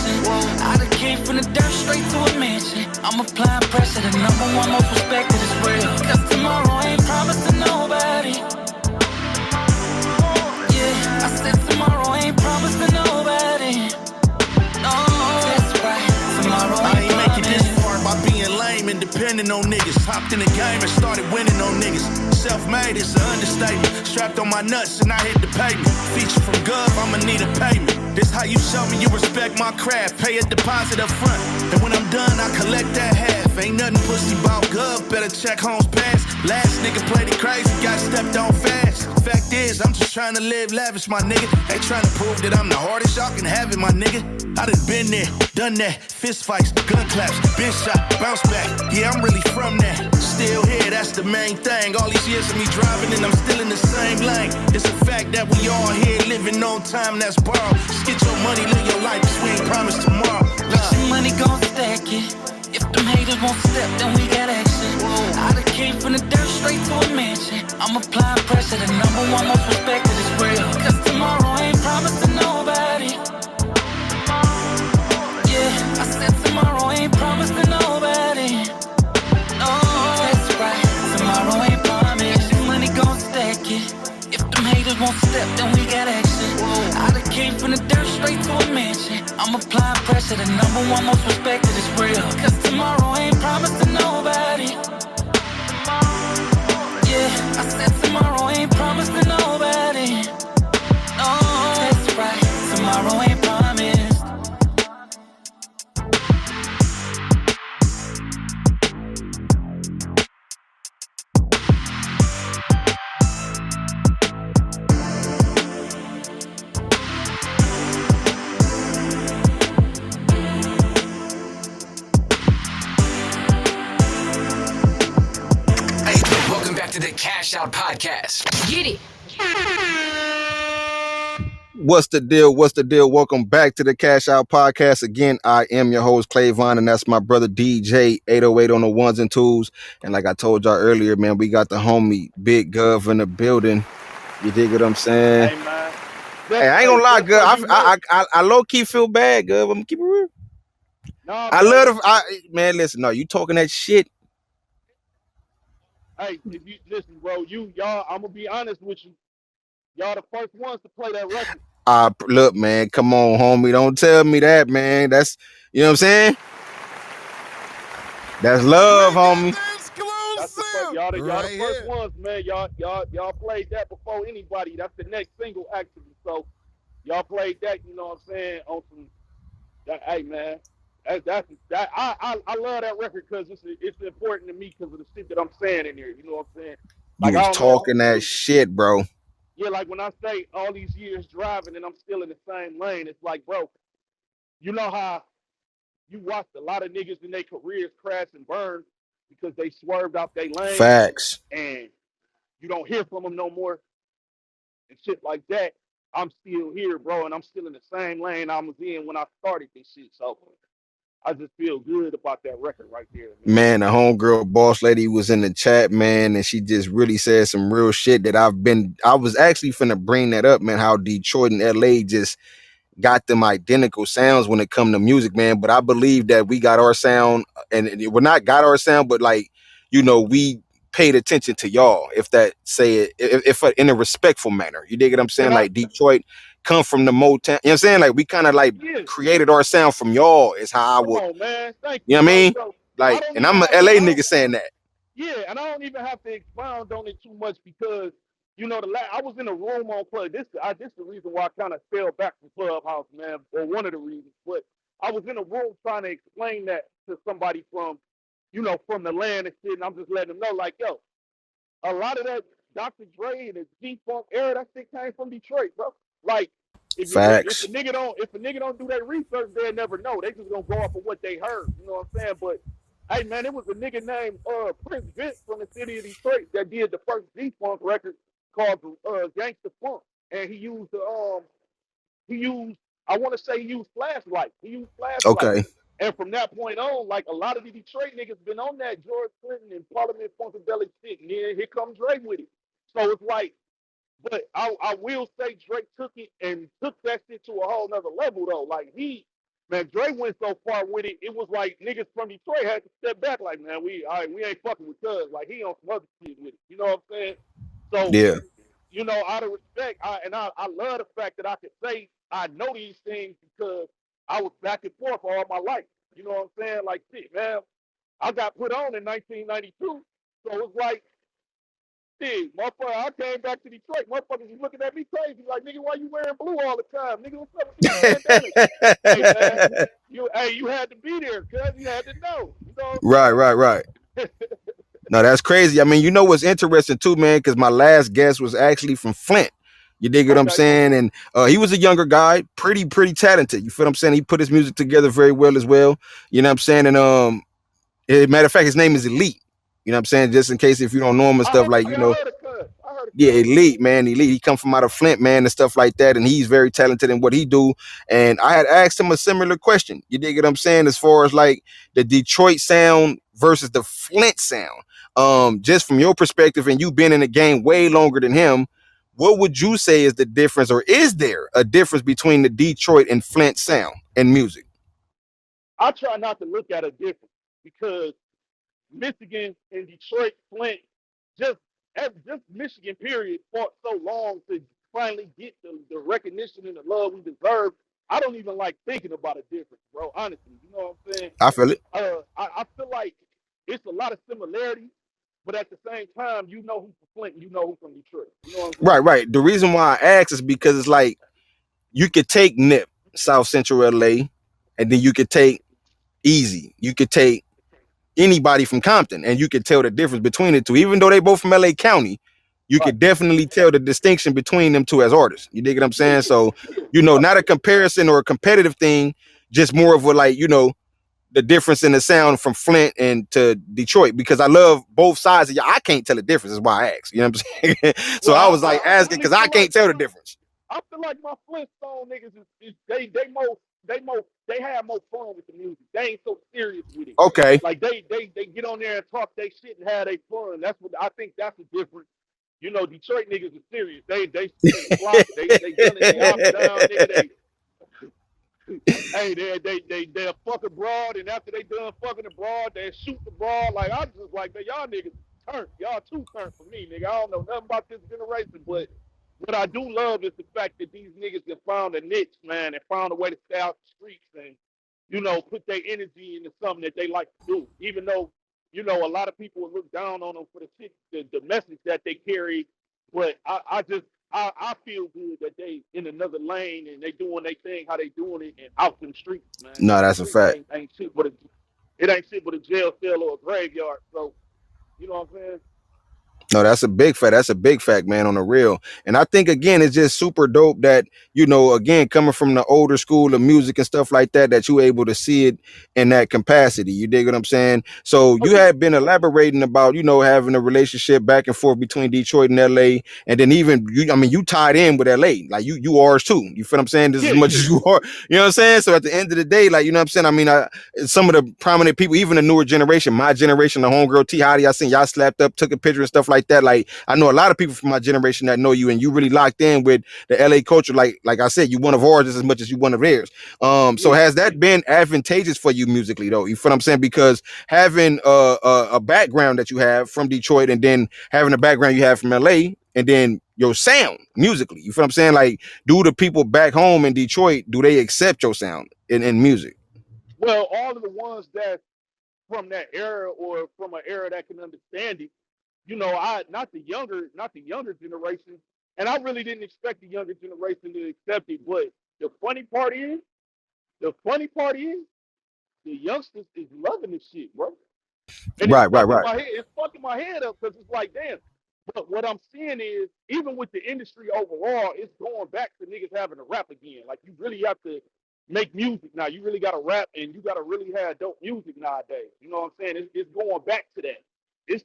I done came from the dirt straight to a mansion. I'm applying pressure, the number one most respected is real. Cause tomorrow ain't promised to nobody. Yeah, I said tomorrow ain't promised to nobody. No, that's right, tomorrow ain't I ain't making this far by being lame and depending on niggas. Hopped in the game and started winning on niggas. Self-made is an understatement. Strapped on my nuts and I hit the pavement. Feature from Gov, I'ma need a payment. This how you show me you respect my craft. Pay a deposit up front, and when I'm done, I collect that half. Ain't nothing pussy about Gov, better check home's past. Last nigga played it crazy, got stepped on fast. Fact is, I'm just trying to live lavish, my nigga. Ain't trying to prove that I'm the hardest, y'all can have it, my nigga. I done been there, done that. Fist fights, gun claps, been shot, bounce back. Yeah, I'm really from that. Still here, that's the main thing. All these years of me driving and I'm still in the same lane. It's a fact that we all here living on time that's borrowed. Just get your money, live your life, cause we ain't promised tomorrow. Get your money, gon' stack it. If them haters won't step, then we got action. I done came from the dirt straight to a mansion. I'm applying pressure, the number one most respected is real. Cause tomorrow ain't promised to nobody. Yeah, I said tomorrow ain't promised to nobody. No, that's right, tomorrow ain't promised. Get your money, gon' stack it. If them haters won't step, then we got action. I done came from the dirt straight to a mansion. I'm applying pressure, the number one most respected is real. Cause tomorrow ain't promised to nobody. Yeah, I said tomorrow ain't promised to nobody. No, that's right, tomorrow ain't promised. Welcome back to the Cash Out Podcast. Get it. What's the deal? What's the deal? Welcome back to the Cash Out Podcast. Again, I am your host, Clayvon, and that's my brother DJ 808 on the ones and twos. And like I told y'all earlier, man, we got the homie Big Gov in the building. You dig what I'm saying? Hey, man. Hey, I ain't gonna lie, Gov. I low key feel bad, Gov. I'm gonna keep it real. Nah, I bro. love man. Listen, no, you talking that shit. Hey, if you listen, bro, y'all, I'm gonna be honest with you. Y'all the first ones to play that record. Look, man, come on, homie. Don't tell me that, man. That's, you know what I'm saying? That's love, homie. That's the first, y'all the first ones, man. Y'all played that before anybody. That's the next single, actually. So y'all played that, you know what I'm saying, on some. Hey, man, I love that record because it's important to me because of the shit that I'm saying in there. You know what I'm saying? You Like I was don't know. talking that shit, bro. Yeah, like when I say all these years driving and I'm still in the same lane, it's like, bro, you know how you watched a lot of niggas in their careers crash and burn because they swerved out their lane Facts. and you don't hear from them no more and shit like that. I'm still here, bro, and I'm still in the same lane I was in when I started this shit. So I just feel good about that record right there, man. Man, the homegirl boss lady was in the chat, man, and she just really said some real shit that I was actually finna bring that up, man, how Detroit and LA just got them identical sounds when it come to music, man. But I believe that we got our sound, and we're not got our sound, but like, you know, we paid attention to y'all, if that say it, if in a respectful manner. You dig what I'm saying? Like Detroit come from the Motown, you know what I'm saying? Like we kind of like created our sound from y'all is how I Come would, on, man. Thank you you, know what I bro. mean? So I Like, don't and even I'm an have to. LA nigga saying that. Yeah, and I don't even have to expound on it too much because you know I was in a room on Club. This the reason why I kind of fell back from Clubhouse, man, or one of the reasons. But I was in a room trying to explain that to somebody from, you know, from the land and shit, and I'm just letting them know, like, yo, a lot of that Dr. Dre and the G Funk era, that shit came from Detroit, bro. Like, if Facts. a nigga don't do their research, they'll never know. They just gonna go off of what they heard. You know what I'm saying? But hey, man, it was a nigga named Prince Vince from the city of Detroit that did the first G Funk record called Gangsta Funk, and he used I want to say he used flashlight. He used flashlight. Okay. And from that point on, like a lot of the Detroit niggas been on that George Clinton and Parliament Funkadelic shit, and then here comes Dre with it. So it's like, but I will say Drake took it and took that shit to a whole nother level though. Like man, Dre went so far with it, it was like niggas from Detroit had to step back. Like, man, we ain't fucking with Cuz. Like he on some other shit with it. You know what I'm saying? So, Yeah. you know, out of respect, I love the fact that I could say I know these things because I was back and forth all my life. You know what I'm saying? Like shit, man. I got put on in 1992, so it's like, shit, motherfucker, I came back to Detroit. Motherfuckers was looking at me crazy, like, nigga, why you wearing blue all the time? Nigga, what's up with these bandanas? Hey, man, you had to be there, cuz you had to know. You know Right, right, right. what I'm saying? No, that's crazy. I mean, you know what's interesting too, man, because my last guest was actually from Flint. You dig what I'm Okay. saying? And he was a younger guy, pretty talented. You feel what I'm saying? He put his music together very well as well. You know what I'm saying? And matter of fact, his name is Elite. You know what I'm saying? Just in case if you don't know him and stuff, like, you I know, heard a cuz. I heard yeah, a cuz. Elite, man, Elite. He come from out of Flint, man, and stuff like that, and he's very talented in what he do. And I had asked him a similar question. You dig what I'm saying? As far as like the Detroit sound versus the Flint sound. Just from your perspective, and you been in the game way longer than him, what would you say is the difference, or is there a difference between the Detroit and Flint sound and music? I try not to look at it different because Michigan and Detroit, Flint, just just Michigan period fought so long to finally get the recognition and the love we deserve. I don't even like thinking about a difference, bro. Honestly, you know what I'm saying? I feel it. I feel like it's a lot of similarities, but at the same time, you know who's from Flint, and you know who's from Detroit. You know what I'm Right, saying? right. The reason why I ask is because it's like you could take Nip, South Central LA, and then you could take Easy. You could take anybody from Compton, and you could tell the difference between the two. Even though they both from LA County, you Right. could definitely tell the distinction between them two as artists. You dig what I'm Yeah, saying? yeah, So, yeah. you know, Right. not a comparison or a competitive thing, just more of a like, you know, the difference in the sound from Flint and to Detroit, because I love both sides of you. I can't tell the difference, is why I asked. You know what I'm saying? So Well, I was like I asking really because I feel like can't tell the difference. I feel like my Flintstone niggas is they have more fun with the music. They ain't so serious with it. Okay. Like they get on there and talk they shit and have they fun. That's what I think that's the difference. You know, Detroit niggas are serious. They spin the block. They gunning they ops down, nigga. They'll fuck a broad, and after they done fucking the broad, they shoot the broad. Like I just like that y'all niggas turnt. Y'all too turnt for me, nigga. I don't know nothing about this generation, but what I do love is the fact that these niggas have found a niche, man, and found a way to stay out the streets and, you know, put their energy into something that they like to do. Even though, you know, a lot of people will look down on them for the shit, the message that they carry. But I feel good that they in another lane and they doing their thing, how they doing it, and out in the streets, man. No, Because the that's a streets fact. ain't shit but it ain't shit but a jail cell or a graveyard. So, you know what I'm saying? No, that's a big fact. That's a big fact, man, on the real. And I think again, it's just super dope that, you know, again, coming from the older school of music and stuff like that, that you able to see it in that capacity. You dig what I'm saying? So Oh you yeah. had been elaborating about, you know, having a relationship back and forth between Detroit and LA. And then even you, I mean, you tied in with LA. Like you are too. You feel what I'm saying? Just Yeah, as much yeah. as you are. You know what I'm saying? So at the end of the day, like, you know what I'm saying? I mean, some of the prominent people, even the newer generation, my generation, the homegirl T Hottie, I seen y'all slapped up, took a picture and stuff like that. Like I know a lot of people from my generation that know you, and you really locked in with the LA culture. Like I said, you one of ours just as much as you one of theirs. So Yeah. has that been advantageous for you musically though? You feel what I'm saying? Because having a background that you have from Detroit, and then having a background you have from LA, and then your sound musically, you feel what I'm saying? Like, do the people back home in Detroit, do they accept your sound in music? Well, all of the ones that from that era or from an era that can understand it, you know, I not the younger generation, and I really didn't expect the younger generation to accept it. But the funny part is, the funny part is, the youngsters is loving this shit, bro. And Right, right, right. it's fucking my head up because it's like, damn. But what I'm seeing is, even with the industry overall, it's going back to niggas having to rap again. Like you really have to make music now. You really got to rap, and you got to really have dope music nowadays. You know what I'm saying? It's going back to that. It's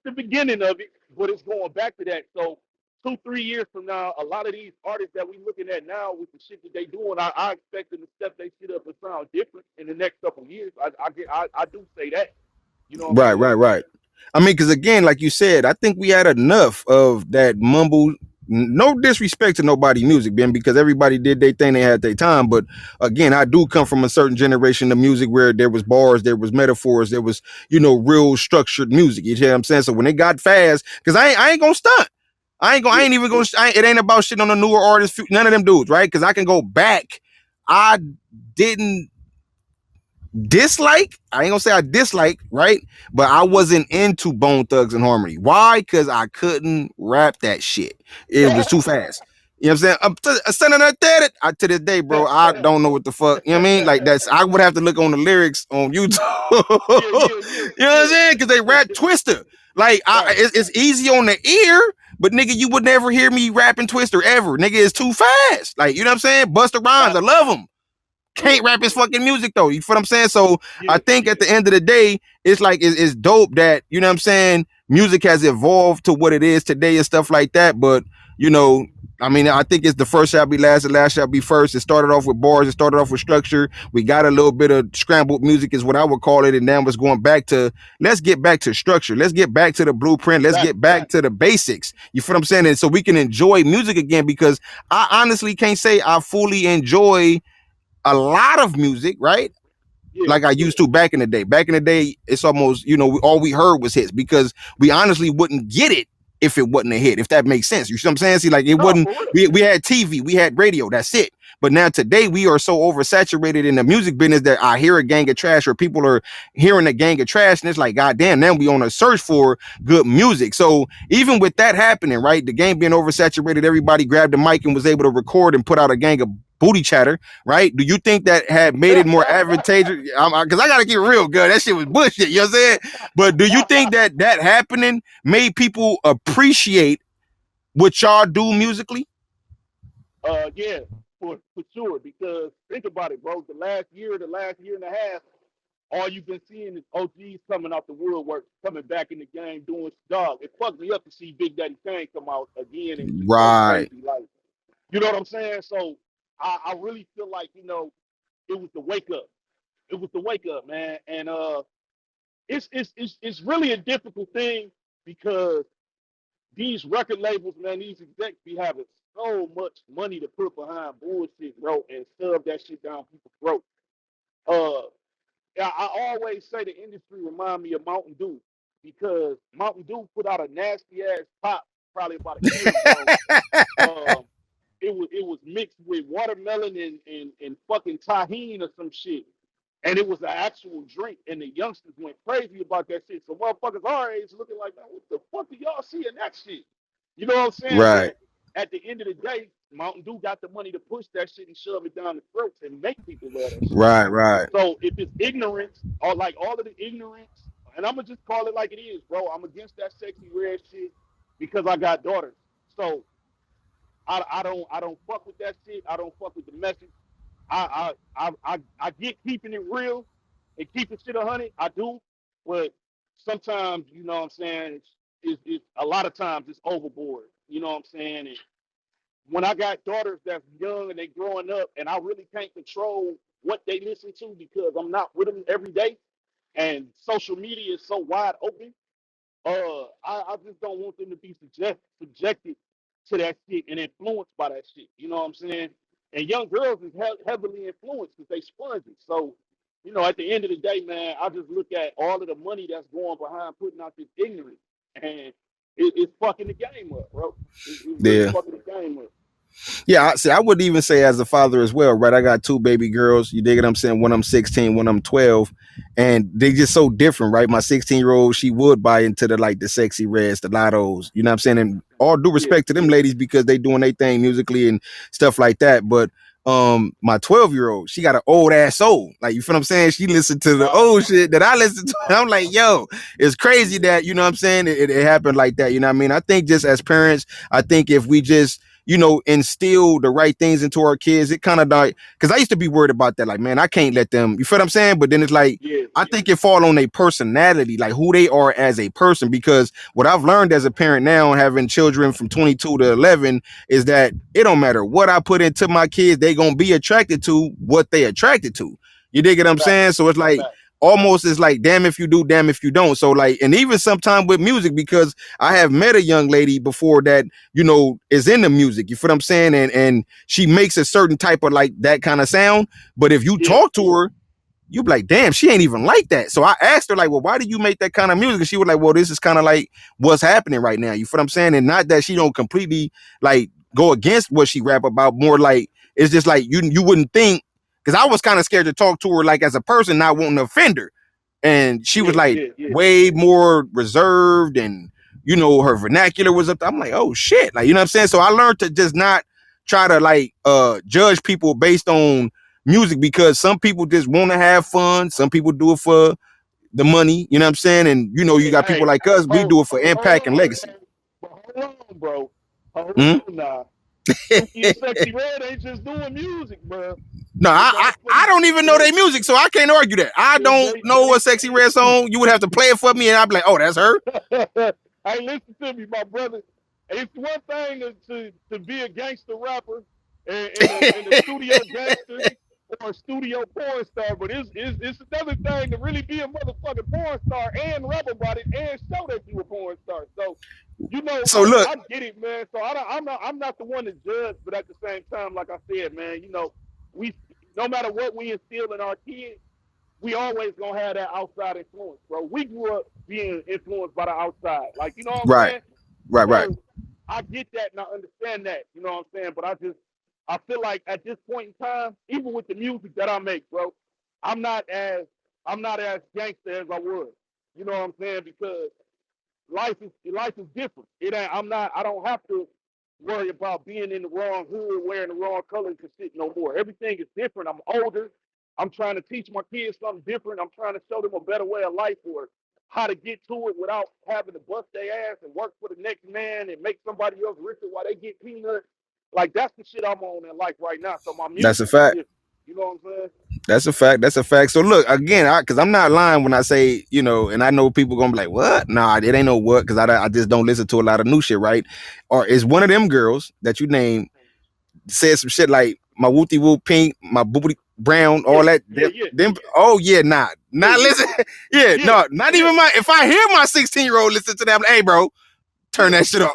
the beginning of it, but it's going back to that. So 2-3 years from now, a lot of these artists that we looking at now with the shit that they doing, I expect them to step their shit up and sound different in the next couple of years. I do say that. You know what Right, I'm saying? right, right. I mean, because again, like you said, I think we had enough of that mumble. No disrespect to nobody music, Ben, because everybody did their thing, they had their time. But again, I do come from a certain generation of music where there was bars, there was metaphors, there was, you know, real structured music. You hear what I'm saying? So when it got fast, because I ain't gonna stunt. I Yeah, ain't even gonna, it ain't about shit on the newer artists, none of them dudes, right? Because I can go back. I didn't dislike. I ain't gonna say I dislike, right? But I wasn't into Bone Thugs and Harmony. Why? Because I couldn't rap that shit. It was too fast. You know what I'm saying? Sending that it. To this day, bro, I don't know what the fuck. You know what I mean? Like that's I would have to look on the lyrics on YouTube. You know what I'm saying? Because they rap Twister. Like it's easy on the ear, but nigga, you would never hear me rapping Twister ever. Nigga, it's too fast. Like you know what I'm saying? Busta Rhymes, I love him. Can't rap his fucking music though. You feel what I'm saying? So I think at the end of the day, it's like it's dope that, you know what I'm saying, music has evolved to what it is today and stuff like that. But you know, I mean, I think it's the first shall be last, the last shall be first. It started off with bars, it started off with structure. We got a little bit of scrambled music, is what I would call it, and now it's going back to let's get back to structure. Let's get back to the blueprint. Let's get back to the basics. You feel what I'm saying? And so we can enjoy music again, because I honestly can't say I fully enjoy a lot of music, right? Like I used to back in the day. Back in the day, it's almost, you know, all we heard was hits, because we honestly wouldn't get it if it wasn't a hit, if that makes sense. You see what I'm saying? See, like it wasn't, we had TV, we had radio, that's it. But now today we are so oversaturated in the music business that I hear a gang of trash, or people are hearing a gang of trash, and it's like, God damn, now we on a search for good music. So even with that happening, right, the game being oversaturated, everybody grabbed the mic and was able to record and put out a gang of booty chatter, right? Do you think that had made it more advantageous? Because I gotta get real good. That shit was bullshit. You know what I'm saying? But do you think that happening made people appreciate what y'all do musically? Yeah, for sure. Because think about it, bro. The last year and a half, all you've been seeing is OGs coming out the woodwork, coming back in the game, doing dog. It fucked me up to see Big Daddy Kane come out again and just go crazy. Like, you know what I'm saying? So I really feel like, you know, it was the wake up. It was the wake up, man. And it's really a difficult thing, because these record labels, man, these execs be having so much money to put behind bullshit, bro, and shove that shit down people's throats. I always say the industry remind me of Mountain Dew, because Mountain Dew put out a nasty ass pop probably about a year ago. It was mixed with watermelon and fucking tahini or some shit. And it was an actual drink, and the youngsters went crazy about that shit. So motherfuckers our age looking like, man, what the fuck do y'all see in that shit? You know what I'm saying? Right. But at the end of the day, Mountain Dew got the money to push that shit and shove it down the throats and make people love that shit. Right. So if it's ignorance, or like all of the ignorance, and I'm gonna just call it like it is, bro. I'm against that sexy red shit because I got daughters. So I don't fuck with that shit. I don't fuck with the message. I get keeping it real and keeping shit 100. I do, but sometimes, you know what I'm saying, it's a lot of times it's overboard. You know what I'm saying? And when I got daughters that's young and they growing up, and I really can't control what they listen to because I'm not with them every day, and social media is so wide open, I just don't want them to be subjected to that shit and influenced by that shit. You know what I'm saying? And young girls is heavily influenced because they spongy. So, you know, at the end of the day, man, I just look at all of the money that's going behind putting out this ignorance, and it's fucking the game up, bro. It's really fucking the game up. Yeah, I would even say as a father as well, right? I got 2 baby girls. You dig what I'm saying? One I'm 16, one I'm 12, and they just so different, right? My 16-year-old, she would buy into the sexy reds, the lottos, you know what I'm saying? And all due respect to them ladies, because they doing their thing musically and stuff like that. But my 12-year-old, she got an old ass soul. Like, you feel what I'm saying? She listened to the old shit that I listen to. I'm like, yo, it's crazy that, you know what I'm saying? It happened like that. You know what I mean? I think just as parents, I think if we just, you know, instill the right things into our kids, it kind of like, because I used to be worried about that. Like, man, I can't let them, you feel what I'm saying? But then it's like, I think it fall on their personality, like who they are as a person. Because what I've learned as a parent now, having children from 22 to 11, is that it don't matter what I put into my kids, they gonna be attracted to what they attracted to. You dig what I'm saying? So it's like, almost is like, damn if you do, damn if you don't. So like, and even sometime with music, because I have met a young lady before that, you know, is in the music, you feel what I'm saying? And she makes a certain type of like that kind of sound. But if you talk to her, you be like, damn, she ain't even like that. So I asked her, like, well, why do you make that kind of music? And she was like, well, this is kind of like what's happening right now. You feel what I'm saying? And not that she don't completely like go against what she rap about, more like it's just like you wouldn't think because I was kind of scared to talk to her like as a person, not wanting to offend her. And she was like way more reserved, and you know, her vernacular was up there. I'm like, oh shit, like, you know what I'm saying? So I learned to just not try to like judge people based on music, because some people just want to have fun, some people do it for the money, you know what I'm saying? And you know, you got people like us, we do it for impact and legacy. But hold on, bro. Hold Hmm? on now. Sexy Red ain't just doing music, bro. No, I don't even know their music, so I can't argue that. I don't know a Sexy Red song. You would have to play it for me, and I'd be like, oh, that's her. Hey, listen to me, my brother. It's one thing to be a gangster rapper and a studio gangster or a studio porn star, but it's another thing to really be a motherfucking porn star and rap about it and show that you a porn star. So, you know, so look, I get it, man. So I'm not the one to judge, but at the same time, like I said, man, you know, we no matter what we instill in our kids, we always gonna have that outside influence, bro. We grew up being influenced by the outside, like, you know what I'm saying? Right. So I get that and I understand that, you know what I'm saying? But I feel like at this point in time, even with the music that I make, bro, I'm not as gangster as I was. You know what I'm saying? Because life is different. I don't have to worry about being in the wrong hood, wearing the wrong colors and shit no more. Everything is different. I'm older. I'm trying to teach my kids something different. I'm trying to show them a better way of life, or how to get to it without having to bust their ass and work for the next man and make somebody else richer while they get peanuts. Like, that's the shit I'm on in life right now. So my music that's a fact. is, you know what I'm saying? That's a fact. That's a fact. So look, again, because I'm not lying when I say, you know, and I know people gonna be like, what? Nah, it ain't no what, because I just don't listen to a lot of new shit, right? Or is one of them girls that you named said some shit like my wooty woo pink, my booty brown, all that. Them, oh yeah, not listen. No, not even my. If I hear my 16-year-old listen to that, I'm like, hey, bro, turn that shit off.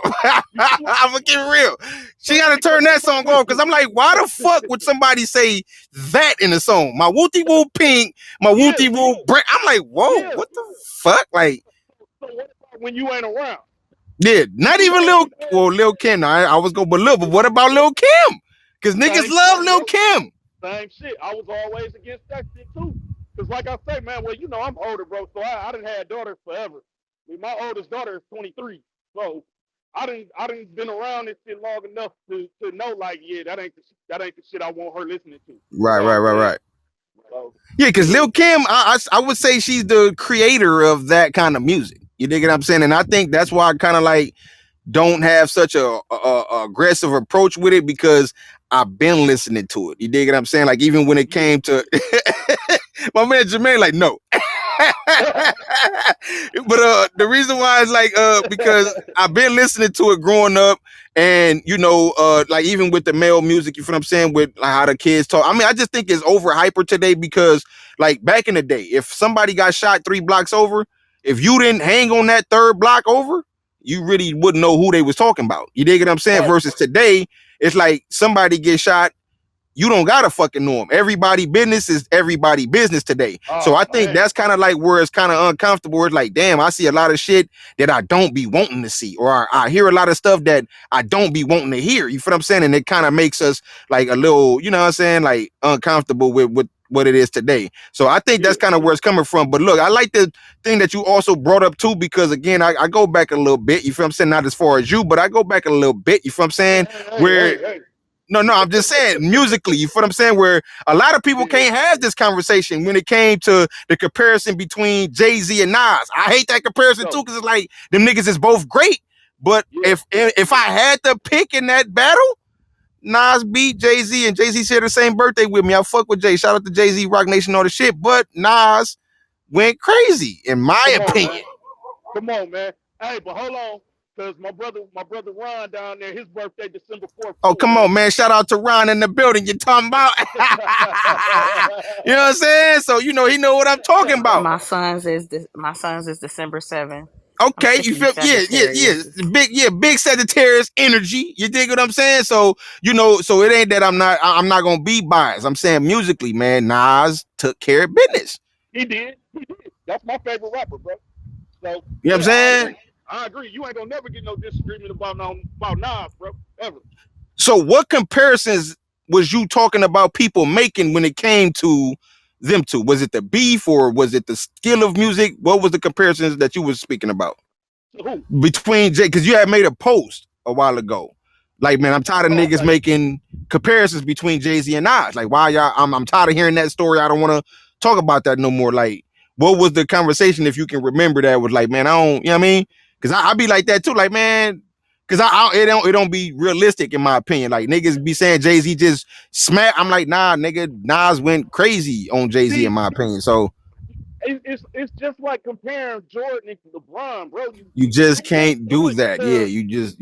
I'm gonna get real. She gotta turn that song off, because I'm like, why the fuck would somebody say that in a song? My wooty woo pink, my wooty woo brown. I'm like, whoa, what the fuck? Like, so what about when you ain't around? Yeah, not even Lil Kim. No, I was going, but what about Lil Kim? Because niggas love Lil Kim. Same shit. I was always against that shit too. Because like I say, man, well, you know, I'm older, bro, so I done had daughters forever. I mean, my oldest daughter is 23. So I done been around this shit long enough to know, like, yeah, that ain't the shit I want her listening to. Right. So, Yeah, because Lil Kim, I would say she's the creator of that kind of music. You dig what I'm saying? And I think that's why I kind of like don't have such a aggressive approach with it, because I've been listening to it. You dig what I'm saying? Like, even when it came to my man Jermaine, like, no. But the reason why is like because I've been listening to it growing up, and you know, like even with the male music, you feel what I'm saying, with like how the kids talk. I mean, I just think it's over hyper today, because like back in the day, if somebody got shot 3 blocks over, if you didn't hang on that 3rd block over, you really wouldn't know who they was talking about. You dig what I'm saying? Versus today, it's like somebody gets shot, you don't gotta fucking know them. Everybody business is everybody business today. So I think that's kind of like where it's kind of uncomfortable. It's like, damn, I see a lot of shit that I don't be wanting to see, or I hear a lot of stuff that I don't be wanting to hear. You feel what I'm saying? And it kind of makes us like a little, you know what I'm saying, like uncomfortable with what it is today. So I think that's kind of where it's coming from. But look, I like the thing that you also brought up too, because again, I go back a little bit. You feel what I'm saying? Not as far as you, but I go back a little bit. You feel what I'm saying? No, I'm just saying musically, you feel what I'm saying? Where a lot of people can't have this conversation when it came to the comparison between Jay-Z and Nas. I hate that comparison too, because it's like them niggas is both great. But if I had to pick in that battle, Nas beat Jay-Z, and Jay-Z shared the same birthday with me. I fuck with Jay. Shout out to Jay-Z, Rock Nation, all the shit. But Nas went crazy, in my opinion. Come on, man. Hey, but hold on. Because my brother Ron down there, his birthday December 4th. Oh, come on, man. Shout out to Ron in the building. You're talking about. You know what I'm saying? So, you know, he know what I'm talking about. My son's is December 7th. Okay, you feel big Sagittarius energy. You dig what I'm saying? So, you know, so it ain't that I'm not gonna be biased. I'm saying musically, man, Nas took care of business. He did. That's my favorite rapper, bro. So you know what I'm saying? I agree. You ain't gonna never get no disagreement about Nas, bro, ever. So what comparisons was you talking about people making when it came to them two? Was it the beef or was it the skill of music? What was the comparisons that you was speaking about Who? between Jay? Because you had made a post a while ago, like, man, I'm tired of Oh, niggas okay. making comparisons between Jay-Z and Nas. Like, why y'all? I'm tired of hearing that story. I don't want to talk about that no more. Like, what was the conversation, if you can remember, that was like, man, I don't, you know what I mean? Because I be like that too, like, man. Cause it don't be realistic in my opinion. Like, niggas be saying Jay-Z just smack. I'm like, nah, nigga, Nas went crazy on Jay-Z in See, my opinion. So it's just like comparing Jordan and LeBron, bro. you You just can't can't do do it that. Yeah, because you just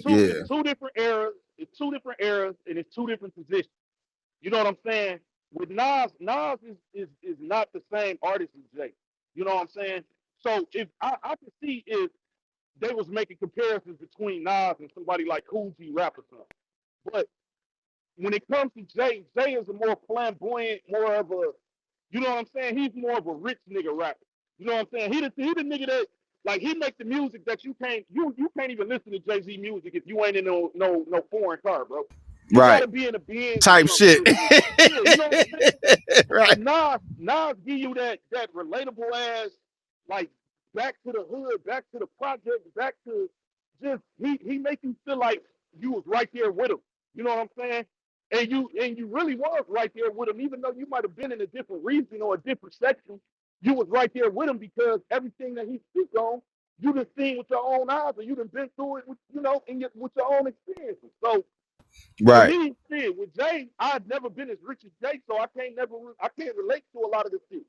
yeah. it's two different eras. It's two different eras and it's two different positions. You know what I'm saying? With Nas is not the same artist as Jay. You know what I'm saying? So if I could see if they was making comparisons between Nas and somebody like Cool G Rap or something. But when it comes to Jay, Jay is a more flamboyant, more of a, you know what I'm saying? He's more of a rich nigga rapper. You know what I'm saying? He the nigga that, like, he make the music that you can't even listen to Jay-Z music if you ain't in no foreign car, bro. You Right. gotta be in a Benz or Type something to shit. listen to. Yeah, you know what I'm saying? Right. But Nas give you that relatable ass, like, back to the hood, back to the project, back to just he make you feel like you was right there with him. You know what I'm saying? And you really was right there with him, even though you might have been in a different region or a different section. You was right there with him because everything that he speak on, you done seen with your own eyes, or you done been through it, with, with your own experiences. So for Right. me, shit, with Jay, I've never been as rich as Jay, so I can't relate to a lot of this shit.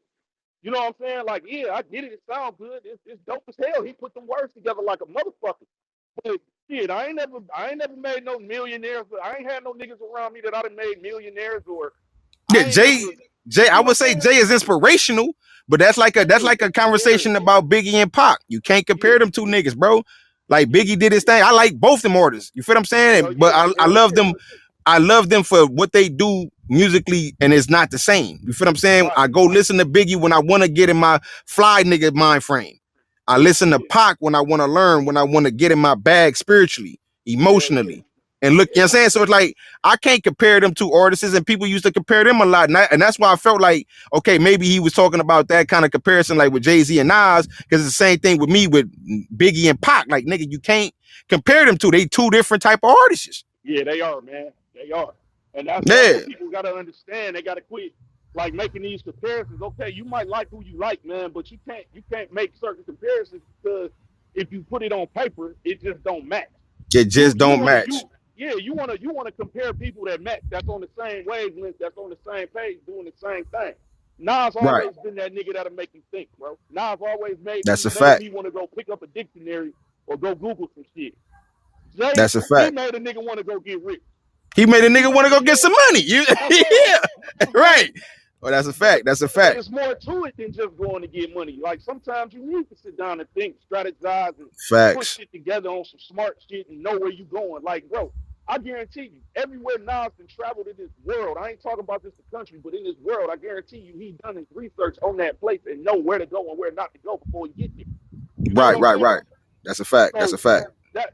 You know what I'm saying? Like, yeah, I get it. It sounds good. It's dope as hell. He put them words together like a motherfucker. But shit, I ain't never made no millionaires. I ain't had no niggas around me that I done made millionaires, or Yeah, I ain't never. Jay, You I know what would I'm say saying? Jay is inspirational, but that's like Yeah, a yeah, conversation about Biggie and Pac. You can't yeah, compare them two niggas, bro. Like, yeah. Biggie did his thing. I like both them artists. You feel what I'm Hell saying? But yeah, I hell love yeah. them. I love them for what they do musically, and it's not the same. You feel what I'm saying? Right, I go listen to Biggie when I want to get in my fly nigga mind frame. I listen to yeah, Pac when I want to learn, when I want to get in my bag spiritually, hell yeah, emotionally. And look, you know what I'm saying? So it's like, I can't compare them two artists, and people used to compare them a lot. And that's why I felt like, okay, maybe he was talking about that kind of comparison, like with Jay-Z and Nas, because it's the same thing with me with Biggie and Pac. Like, nigga, you can't compare them two. They two different type of artists. yeah. They are, man. They are, and that's Yeah, what people got to understand. They got to quit like making these comparisons. Okay, you might like who you like, man, but you can't make certain comparisons because if you put it on paper, it just don't match. it You just you don't want to match. you want to compare people that match, that's on the same wavelength, that's on the same page, doing the same thing. Nas Right. always been that nigga that'll make you think, bro. Nas always That's a made fact. me want to go pick up a dictionary or go Google some shit. Jay, That's a he fact. made a nigga want to go get rich. He made a He nigga want made to a go get nigga. some money. You, That's all. yeah, You know what I'm right. saying? Well, that's a But fact. That's a but fact. it's more to it than just going to get money. Like, sometimes you need to sit down and think, strategize, and put Facts. shit together on some smart shit and know where you going. Like, bro, I guarantee you, everywhere Nas been traveled in this world, I ain't talking about just the country, but in this world, I guarantee you he done his research on that place and know where to go and where not to go before he get there. You know what Right, I'm right, saying? right. That's a fact. That's a So fact.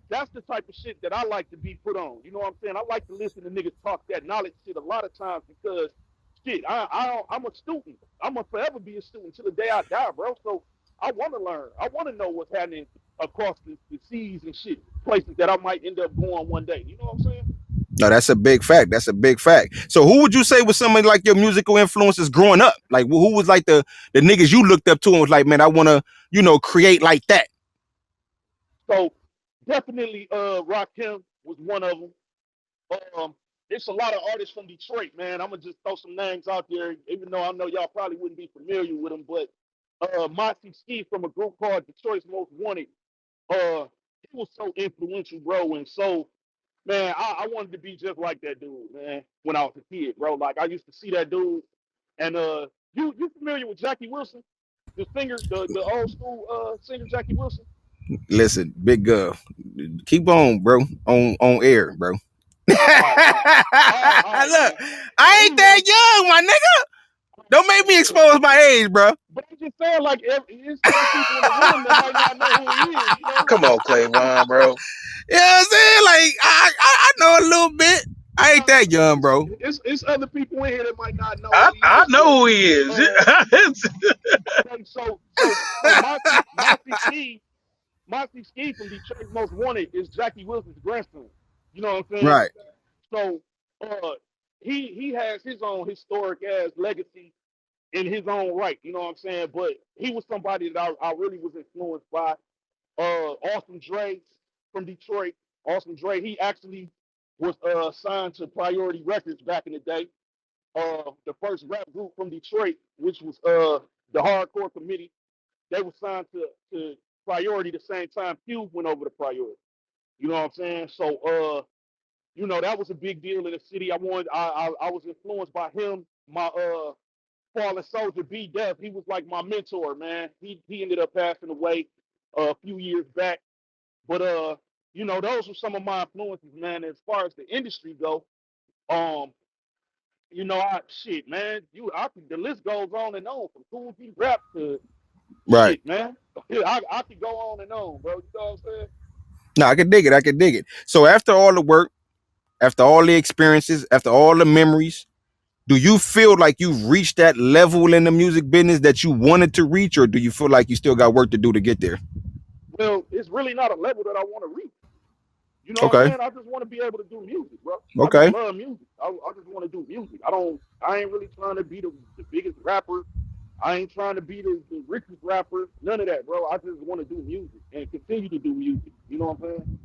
that's the type of shit that I like to be put on. You know what I'm saying? I like to listen to niggas talk that knowledge shit a lot of times because shit, I'm a student. I'm gonna forever be a student till the day I die, bro. So I want to learn. I want to know what's happening across the seas and shit, places that I might end up going one day. You know what I'm saying? No, that's a big fact. That's a big fact. So who would you say was some of like your musical influences growing up? Like, who was like the niggas you looked up to and was like, man, I want to, create like that? So definitely, Rakim was one of them. Um, it's a lot of artists from Detroit, man. I'm gonna just throw some names out there, even though I know y'all probably wouldn't be familiar with them. But Mossy Ski from a group called Detroit's Most Wanted. He was so influential, bro, and so, man, I wanted to be just like that dude, man. When I was a kid, bro, like I used to see that dude, and you familiar with Jackie Wilson, the singer, the old school singer Jackie Wilson? Listen, Big Gov, keep on, bro, on air, bro. Look, All right, all right, man. I ain't that Anyway, young, my nigga. Don't make me expose my age, bro. but I'm just saying, like, there's certain people in the room that might not know who he is, you know? Come on, Clayvon, bro. You know what I'm saying? Like, I know a little bit. I ain't that young, bro. It's other people in here that might not know I who he I is, but know who he is. uh, okay, so Mossy Ski from Detroit's Most Wanted is Jackie Wilson's grandson. You know what I'm saying? Right. So uh, he has his own historic ass legacy in his own right. You know what I'm saying? But he was somebody that I really was influenced by. Awesome Dre from Detroit. Awesome Dre. He actually was signed to Priority Records back in the day. The first rap group from Detroit, which was the Hardcore Committee. They were signed to Priority the same time Cube went over to Priority. You know what I'm saying? So that was a big deal in the city. I was influenced by him. My fallen soldier B Dev, he was like my mentor, man. He ended up passing away a few years back. But those were some of my influences, man. As far as the industry go, um, I shit, man. The list goes on and on from Cool G rap to Right. shit, man. I could go on and on, bro. You know what I'm saying? No, I can dig it. I can dig it. So after all the work, after all the experiences, after all the memories, do you feel like you've reached that level in the music business that you wanted to reach, or do you feel like you still got work to do to get there? Well, it's really not a level that I want to reach. You know what I'm Okay. saying? I just want to be able to do music, bro. I just Okay. love music. I just want to do music. I ain't really trying to be the biggest rapper. I ain't trying to be the richest rapper. None of that, bro. I just want to do music and continue to do music. You know what I'm saying?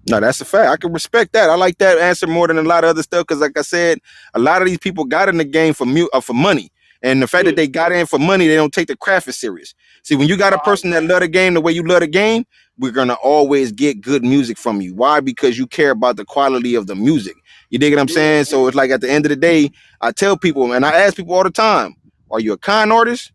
No, that's a fact. I can respect that. I like that answer more than a lot of other stuff because, like I said, a lot of these people got in the game for money, and the fact that Yeah. they got in for money, they don't take the craft as serious. See, when you got a All right. person that love the game the way you love the game, we're gonna always get good music from you. Why? Because you care about the quality of the music. You dig what I'm Yeah. saying? So it's like at the end of the day, I tell people, and I ask people all the time, are you a con artist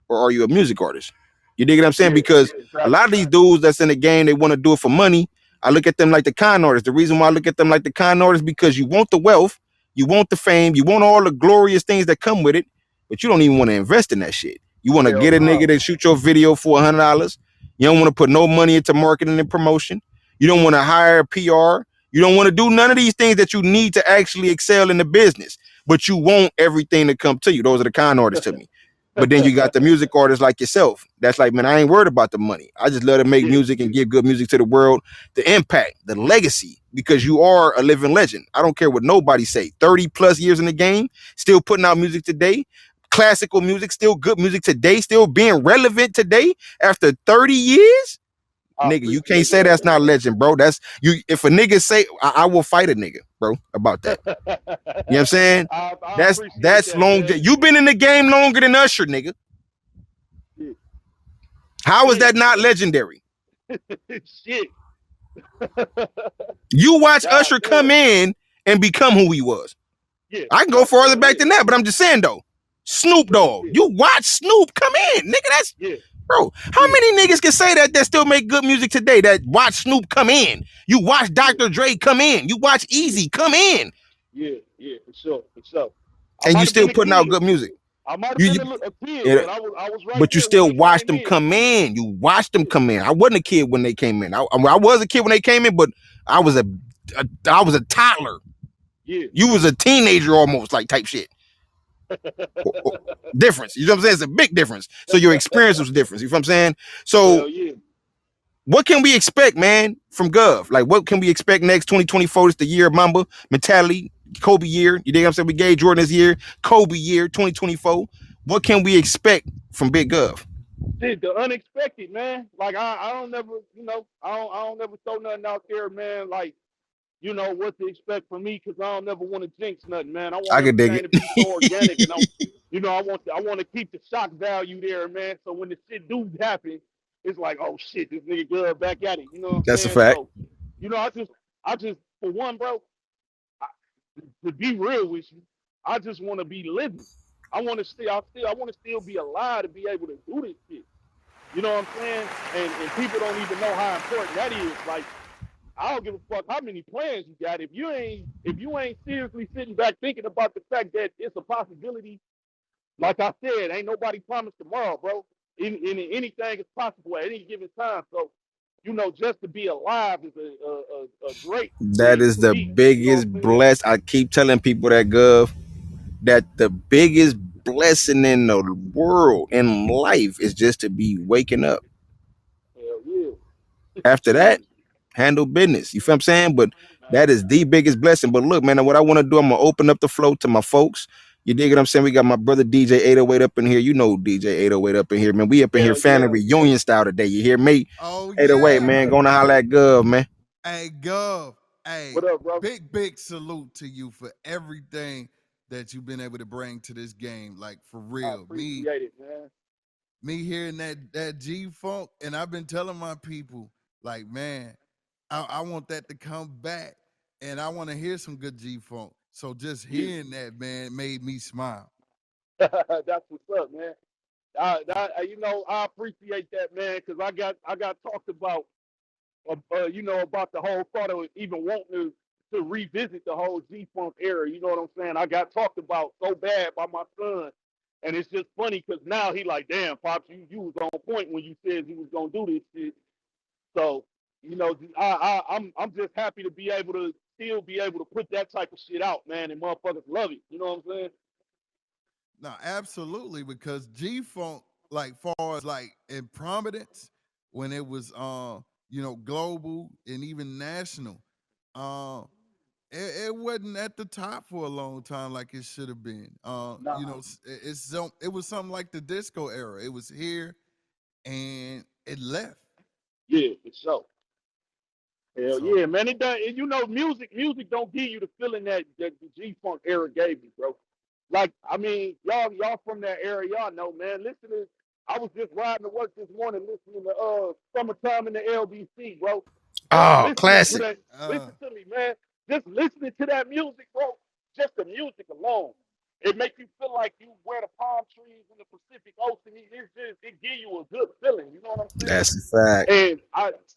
or are you a music artist? You dig what I'm saying? Yeah. Because a lot Exactly. of these dudes that's in the game, they want to do it for money. I look at them like the con artists. The reason why I look at them like the con artists because you want the wealth, you want the fame, you want all the glorious things that come with it, but you don't even want to invest in that shit. You want to Hell get a nigga no. to shoot your video for $100. You don't want to put no money into marketing and promotion. You don't want to hire a PR. You don't want to do none of these things that you need to actually excel in the business, but you want everything to come to you. Those are the con artists to me. But then you got the music artists like yourself. That's like, man, I ain't worried about the money. I just love to make Yeah. music and give good music to the world. The impact, the legacy, because you are a living legend. I don't care what nobody say. 30 plus years in the game, still putting out music today. Classical music, still good music today, still being relevant today after 30 years. I Nigga, you can't appreciate say that, that's man. not legend, bro. That's you. If a nigga say, I will fight a nigga, bro, about that. You know what I'm saying? I That's appreciate that's that, long. man. You've been in the game longer than Usher, nigga. Shit. How is Shit. that not legendary? Shit. You watch God Usher come damn. in and become who he was. Yeah. I can go Oh, farther hell back yeah. than that, but I'm just saying though. Snoop Yeah. Dogg, Yeah. you watch Snoop come in, nigga. That's Yeah. bro. How Yeah. many niggas can say that still make good music today? That watch Snoop come in. You watch Yeah. Dr. Dre come in. You watch Yeah. Easy come in, Yeah. Yeah. For sure. For sure. I and you might have still been a putting out kid. good music. I might have You, been you a kid, it, but I was right but you there when still they watch came them in. come in. You watched them Yeah. come in. I wasn't a kid when they came in. I was a kid when they came in, but I was I was a toddler. Yeah. You was a teenager almost, like type shit. Difference. You know what I'm saying? It's a big difference. So your experience was different. You know what I'm saying? So Hell yeah. what can we expect, man, from Gov? Like, what can we expect next? 2024 is the year of Mamba mentality, Kobe year. You dig what I'm saying? We gave Jordan this year, Kobe year, 2024. What can we expect from Big Gov? Shit, the unexpected, man. Like I don't never, I don't never throw nothing out there, man. Like what to expect from me because I don't never want to jinx nothing, man. I want I could dig everything it. to be so organic, and I want to keep the shock value there, man. So when the shit do happen, it's like, oh shit, this nigga good back at it. You know what I'm That's a saying? fact. So, I just for one, bro, I, to be real with you, I just want to be living. I want to still be alive to be able to do this shit. You know what I'm saying? And people don't even know how important that is. Like I don't give a fuck how many plans you got. If you ain't seriously sitting back thinking about the fact that it's a possibility, like I said, ain't nobody promised tomorrow, bro. Anything is possible at any given time. So, just to be alive is a great That thing is for the me. You know biggest what I'm saying? bless. I keep telling people that, Gov, that the biggest blessing in the world in life is just to be waking up. Hell yeah. After that, handle business. You feel what I'm saying? But that is the biggest blessing. But look, man, what I want to do, I'm gonna open up the flow to my folks. You dig what I'm saying? We got my brother DJ 808 up in here. You know DJ 808 up in here, man. We up in here Hell yeah. family reunion style today. You hear me? Oh 808, yeah. man. Gonna holler at Gov, man. Hey, Gov. Hey, What up, bro? big salute to you for everything that you've been able to bring to this game. Like for I real. appreciate it, man. Me hearing that G funk, and I've been telling my people, like, man, I want that to come back. And I want to hear some good G funk. So just Yeah. hearing that, man, made me smile. That's what's up, man. I appreciate that, man, because I got talked about, about the whole thought of even wanting to revisit the whole G Funk era. You know what I'm saying? I got talked about so bad by my son, and it's just funny because now he like, damn, pops, you was on point when you said you was gonna do this shit. So, I'm just happy to be able to still be able to put that type of shit out, man, and motherfuckers love it. You know what I'm saying? No, absolutely, because G Funk, like far as like in prominence, when it was global and even national, uh, it wasn't at the top for a long time like it should have been. Nah, It was something like the disco era. It was here and it left. yeah, for sure. Hell So yeah, man. It does. Music don't give you the feeling that the G Funk era gave me, bro. Like, I mean, y'all from that era, y'all know, man. Listen to, I was just riding to work this morning listening to "Summertime in the LBC," bro. Just Oh, listening to classic. that. uh, Listen to me, man. Just listening to that music, bro. Just the music alone, it makes you feel like you where the palm trees in the Pacific Ocean. It give you a good feeling. You know what I'm saying? That's a fact. And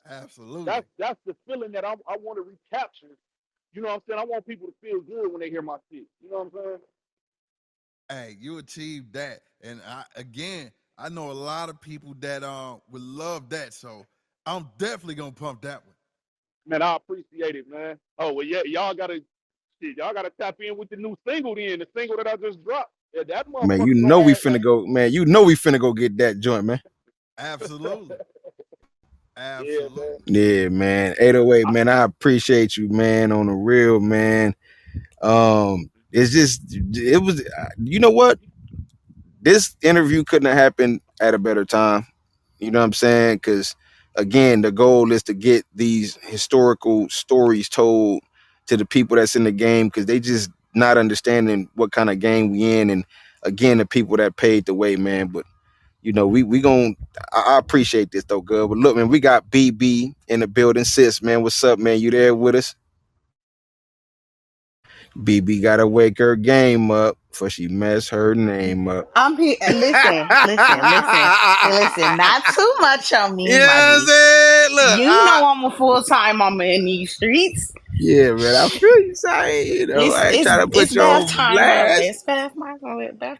absolutely. that's the feeling that I want to recapture. You know what I'm saying? I want people to feel good when they hear my shit. You know what I'm saying? Hey, you achieved that, and I know a lot of people that would love that. So I'm definitely gonna pump that one. Man, I appreciate it, man. Oh well, yeah, y'all gotta tap in with the new single then, the single that I just dropped. Yeah, that Man, motherfucker gonna have like, we finna go get that joint, man. Absolutely, yeah, man. absolutely. Yeah, man. 808, I, man. I appreciate you, man, on the real, man. It's just it was you know what? This interview couldn't have happened at a better time. You know what I'm saying? Because again, the goal is to get these historical stories told to the people that's in the game because they just not understanding what kind of game we in, and again, the people that paid the way, man. But we gon' I appreciate this though, good. But look, man, we got BB in the building. Sis, man, what's up, man? You there with us? BB gotta wake her game up before she mess her name up. I'm here. Listen. Not too much on You me, know my what I'm G. saying? Look, You know I'm a full time mama in these streets. yeah, man, I feel you saying, It's I ain't it's trying to put it's you bath on time, my blast. it's bath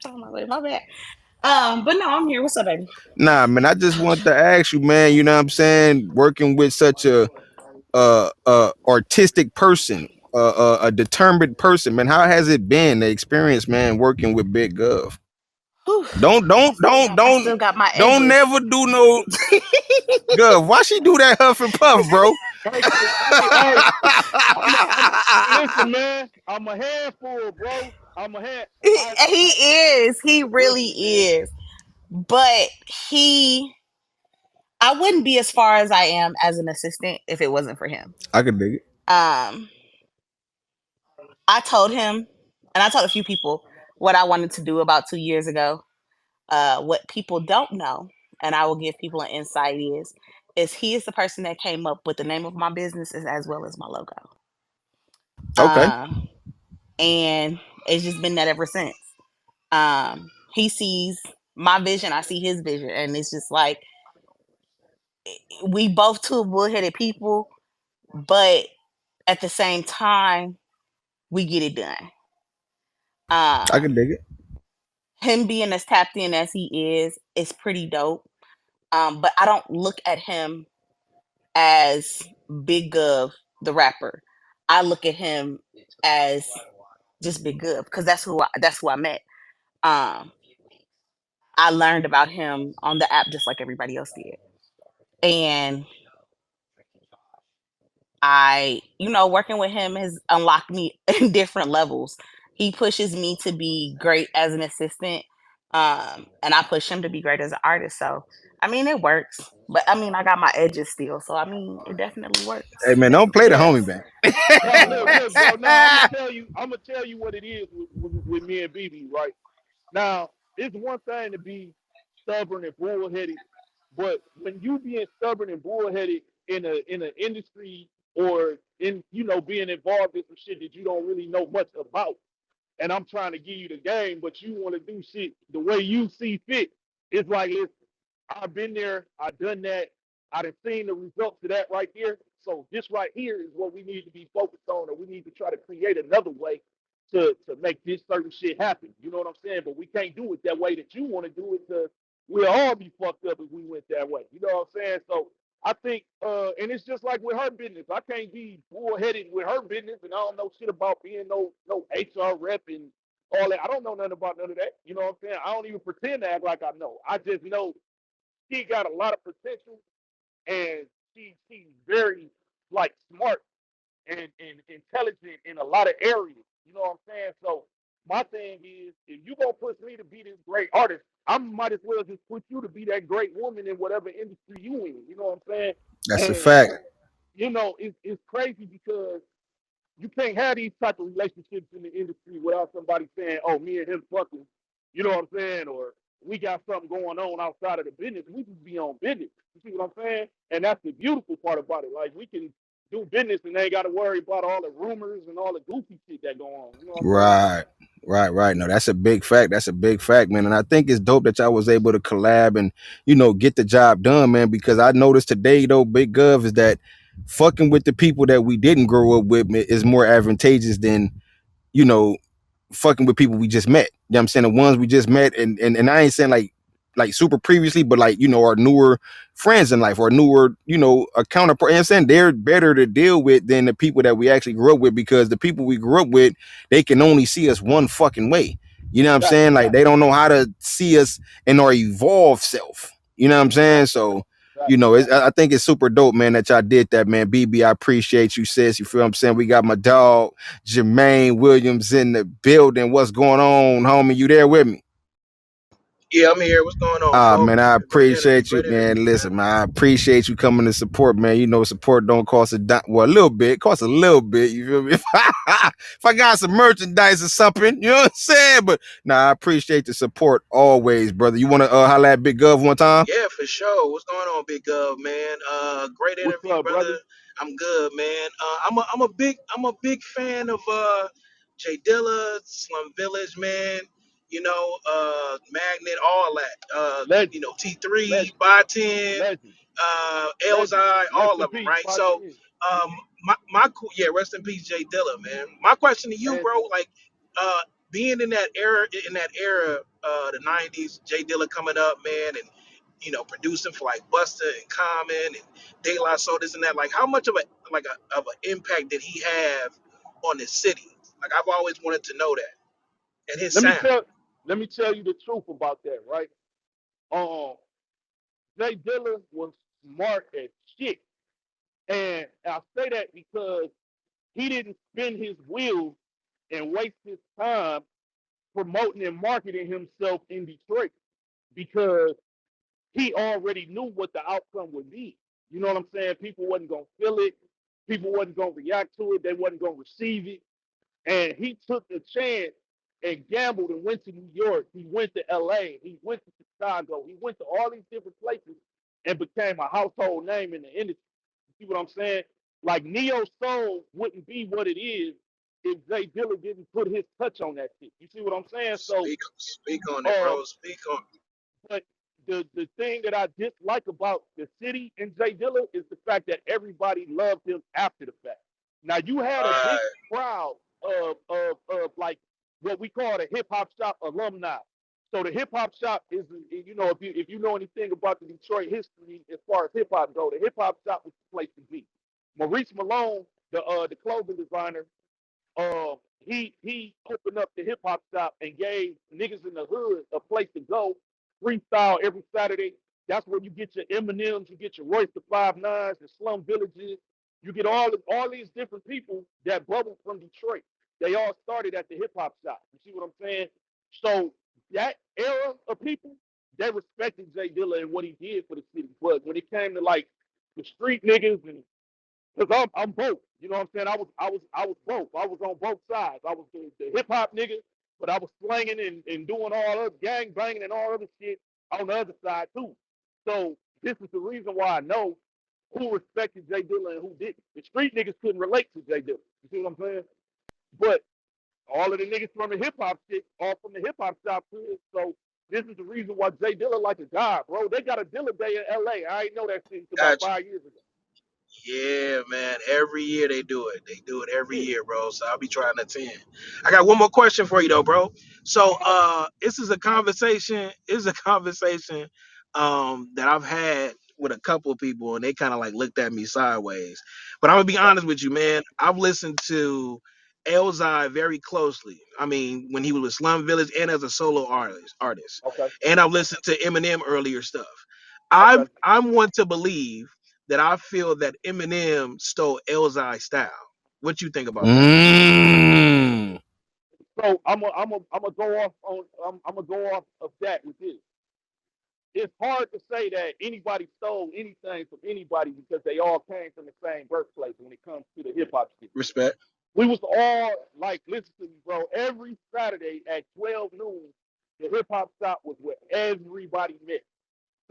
time, my bad. My bad. But no, I'm here. What's up, baby? Nah, man, I just want to ask you, man, you know what I'm saying? Working with such a artistic person, a determined person, man, how has it been, the experience, man, working with Big Gov? Whew. Don't I don't still don't got I don't still got my don't edges. never do no Gov. Why she do that huff and puff, bro? listen, man. I'm a handful, bro. I'm a hand. He is. He really Listen, man. is. But he I wouldn't be as far as I am as an assistant if it wasn't for him. I can dig it. Um, I told him, and I told a few people what I wanted to do about 2 years ago. What people don't know, and I will give people an insight is he is the person that came up with the name of my business as well as my logo. Okay, Uh, and it's just been that ever since. He sees my vision, I see his vision, and it's just like we both two bullheaded people, but at the same time, we get it done. I can Um, dig it. Him being as tapped in as he is pretty dope. But I don't look at him as Big Gov, the rapper. I look at him as just Big Gov because that's who I met. Um, I learned about him on the app just like everybody else did, and working with him has unlocked me in different levels. He pushes me to be great as an assistant, and I push him to be great as an artist. So, I mean, it works. But I mean, I got my edges still, so I mean, it definitely Hey works. man, don't play the Yeah. homie back. No, look, bro. Now I'm gonna tell you what it is with me and BB, right? Now, it's one thing to be stubborn and bullheaded, but when you being stubborn and bullheaded in an industry or in being involved in some shit that you don't really know much about, and I'm trying to give you the game, but you want to do shit the way you see fit. It's like, listen, I've been there, I've done that, I done seen the results of that right there. So this right here is what we need to be focused on, or we need to try to create another way to make this certain shit happen. You know what I'm saying? But we can't do it that way that you want to do it, because we'll all be fucked up if we went that way. You know what I'm saying? So I think, and it's just like with her business. I can't be bullheaded with her business, and I don't know shit about being no HR rep and all that. I don't know nothing about none of that. You know what I'm saying? I don't even pretend to act like I know. I just know she got a lot of potential, and she's very like smart and intelligent in a lot of areas. You know what I'm saying? So my thing is, if you gonna push me to be this great artist, I might as well just put you to be that great woman in whatever industry you in. You know what I'm saying? That's a And fact. it's crazy because you can't have these type of relationships in the industry without somebody saying, "Oh, me and him fucking," you know what I'm saying? Or we got something going on outside of the business. We just be on business. You see what I'm saying? And that's the beautiful part about it. Like, we can do business and they ain't got to worry about all the rumors and all the goofy shit that go on. You know what I'm saying? Right. Right. No, that's a big fact. That's a big fact, man. And I think it's dope that y'all was able to collab and, get the job done, man. Because I noticed today, though, Big Gov, is that fucking with the people that we didn't grow up with is more advantageous than, you know, fucking with people we just met. You know what I'm saying? The ones we just met, and I ain't saying like super previously, but like, our newer friends in life, or newer, a counterpart. You know what I'm saying? They're better to deal with than the people that we actually grew up with, because the people we grew up with, they can only see us one fucking way. You know what I'm Right, saying? Like, they don't know how to see us in our evolved self. You know what I'm saying? right, So, right, I think it's super dope, man, that y'all did that, man. BB, I appreciate you, sis. You feel what I'm saying? We got my dog Jermaine Williams in the building. What's going on, homie? You there with me? Yeah, I'm here. What's going on, Ah, folk? man, I Great energy, appreciate you, great energy, man. man. Listen, man, I appreciate you coming to support, man. Support don't cost well, a little bit. It costs a little bit. You feel me? If I got some merchandise or something, you know what I'm saying? But I appreciate the support always, brother. You want to holla at Big Gov one time? Yeah, for sure. What's going on, Big Gov, man? Great What's interview, up, brother? brother. I'm good, man. I'm a big fan of Jay Dilla, Slum Village, man. Magnet, all that. Legend, T3, legend, By 10, legend, legend. Elzai, Rest all in of them, peace, right? So, Martin. yeah, rest in peace, Jay Dilla, man. My question to you, And bro, like, uh, being in that era, the '90s, Jay Dilla coming up, man, and producing for like Busta and Common and De La Soul, this and that. Like, how much of an impact did he have on the city? Like, I've always wanted to know that, and his let me sound. tell let me tell you the truth about that, right? Um, Jay Dilla was smart as shit. And I say that because he didn't spin his wheels and waste his time promoting and marketing himself in Detroit, because he already knew what the outcome would be. You know what I'm saying? People wasn't gonna feel it. People wasn't gonna react to it. They wasn't gonna receive it. And he took the chance and gambled and went to New York. He went to LA. He went to Chicago. He went to all these different places and became a household name in the industry. You see what I'm saying? Like, Neo Soul wouldn't be what it is if Jay Dilla didn't put his touch on that shit. You see what I'm saying? So, Speak on it, uh, bro. Speak on it. but the thing that I dislike about the city and Jay Dilla is the fact that everybody loved him after the fact. Now, you had a big Right. crowd of like what we call the hip hop shop alumni. So the hip hop shop is, you know, if you know anything about the Detroit history as far as hip hop go, the hip hop shop was the place to be. Maurice Malone, the clothing designer, uh, he opened up the hip hop shop and gave niggas in the hood a place to go, freestyle every Saturday. That's where you get your Eminems, you get your Royce the 5 9s, the Slum Villages. You get all these different people that bubbled from Detroit. They all started at the hip hop shop. You see what I'm saying? So that era of people, they respected Jay Dilla and what he did for the city. But when it came to like the street niggas and because I'm both. You know what I'm saying? I was both. I was on both sides. I was the hip hop nigga, but I was slanging and doing all other gang banging and all other shit on the other side too. So this is the reason why I know who respected Jay Dilla and who didn't. The street niggas couldn't relate to Jay Dilla. You see what I'm saying? But all of the niggas from the hip hop shit, all from the hip hop shop too. So this is the reason why Jay Dilla like a god, bro. They got a Dilla Day in LA. I ain't know that shit until about Gotcha. 5 years ago. Yeah, man. Every year they do it. They do it every Yeah. year, bro. So I'll be trying to attend. I got one more question for you though, bro. So All right. this is a conversation, that I've had with a couple of people and they kind of like looked at me sideways. But I'm gonna be Okay. honest with you, man. I've listened to Elzai very closely. I mean, when he was with Slum Village and as a solo artist. Okay. And I've listened to Eminem earlier stuff. Okay. I'm one to believe that I feel that Eminem stole Elzai's style. What you think about that? Mm. So I'm gonna go off on I'm gonna go off of that with this. It's hard to say that anybody stole anything from anybody because they all came from the same birthplace when it comes to the hip hop shit. Respect. We was all like, listen to me, bro. Every Saturday at 12 noon, the hip hop shop was where everybody met.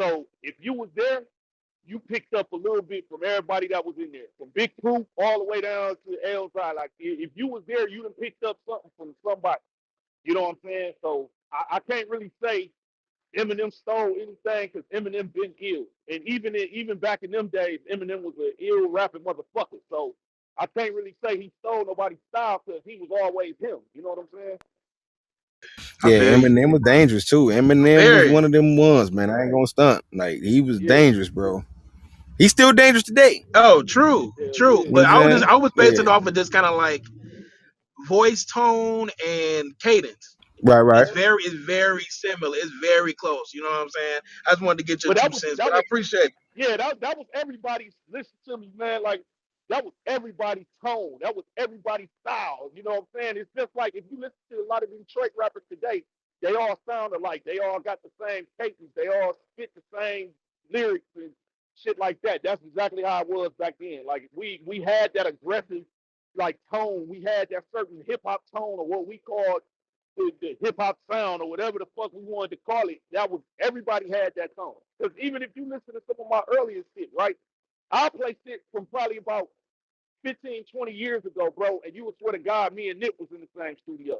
So if you was there, you picked up a little bit from everybody that was in there, from Big Proof all the way down to LSI. Like if you was there, you done picked up something from somebody. You know what I'm saying? So I can't really say Eminem stole anything because Eminem been ill, and even back in them days, Eminem was an ill rapping motherfucker. So I can't really say he stole nobody's style because he was always him. You know what I'm saying? I Yeah, feel you. Eminem was dangerous too. Eminem was Very. one of them ones, man. I ain't gonna stunt. Like he was Yeah, dangerous, bro. He's still dangerous today. Oh, true, hell true. yeah. You know But what I'm saying? I was basing Yeah. it off of just kind of like voice tone and cadence. Right, right. It's very similar. It's very close. You know what I'm saying? I just wanted to get your But two cents, but I appreciate it. yeah, that was everybody's. Listen to me, man. Like that was everybody's tone. That was everybody's style. You know what I'm saying? It's just like if you listen to a lot of Detroit rappers today, they all sound alike. They all got the same cadence. They all spit the same lyrics and shit like that. That's exactly how it was back then. Like we had that aggressive like tone. We had that certain hip hop tone or what we called the hip hop sound or whatever the fuck we wanted to call it, that was everybody had that tone. Because even if you listen to some of my earlier shit, right? I'll play shit from probably about 15, 20 years ago, bro, and you would swear to God, me and Nip was in the same studio.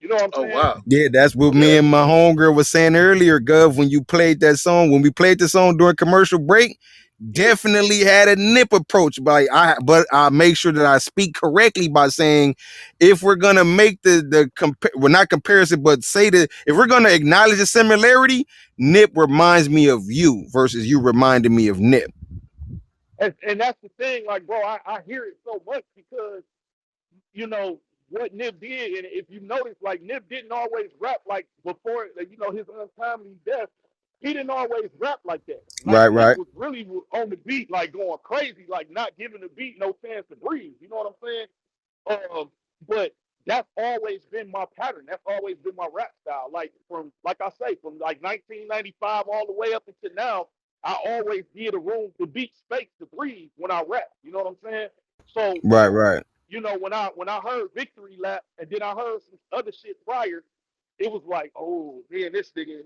You know what I'm Oh saying? wow. Yeah, that's what me Okay. and my homegirl was saying earlier, Gov, when you played that song. When we played the song during commercial break, Yeah. definitely had a nip approach. But I make sure that I speak correctly by saying if we're gonna make well, not comparison, but say that if we're gonna acknowledge the similarity, Nip reminds me of you versus you reminded me of Nip. And that's the thing, like, bro, I hear it so much because you know, what Nip did. And if you notice, like, Nip didn't always rap like before, you know, his untimely death. He didn't always rap like that. Like, Right, Nip right. was really on the beat, like, going crazy, like, not giving the beat no chance to breathe. You know what I'm saying? But that's always been my pattern. That's always been my rap style. Like, like I say, from like 1995 all the way up until now, I always give the room, the beat space to breathe when I rap. You know what I'm saying? So Right, right. you know, when I heard Victory Lap and then I heard some other shit prior, it was like, oh man, this nigga,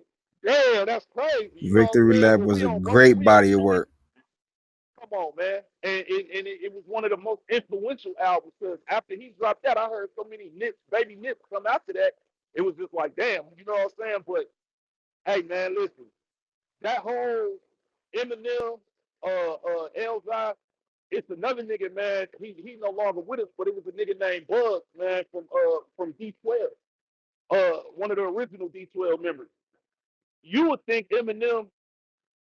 damn, that's crazy. You know what I'm Victory saying? Lab When was we a on both, great we on body of two. work. Come on, man, and it was one of the most influential albums because after he dropped that, I heard so many Nips, baby Nips come after that. It was just like, damn, you know what I'm saying? But hey, man, listen, that whole Eminem, Elzai, it's another nigga, man. He no longer with us, but it was a nigga named Bugs, man, from D12. one of the original D12 members. You would think Eminem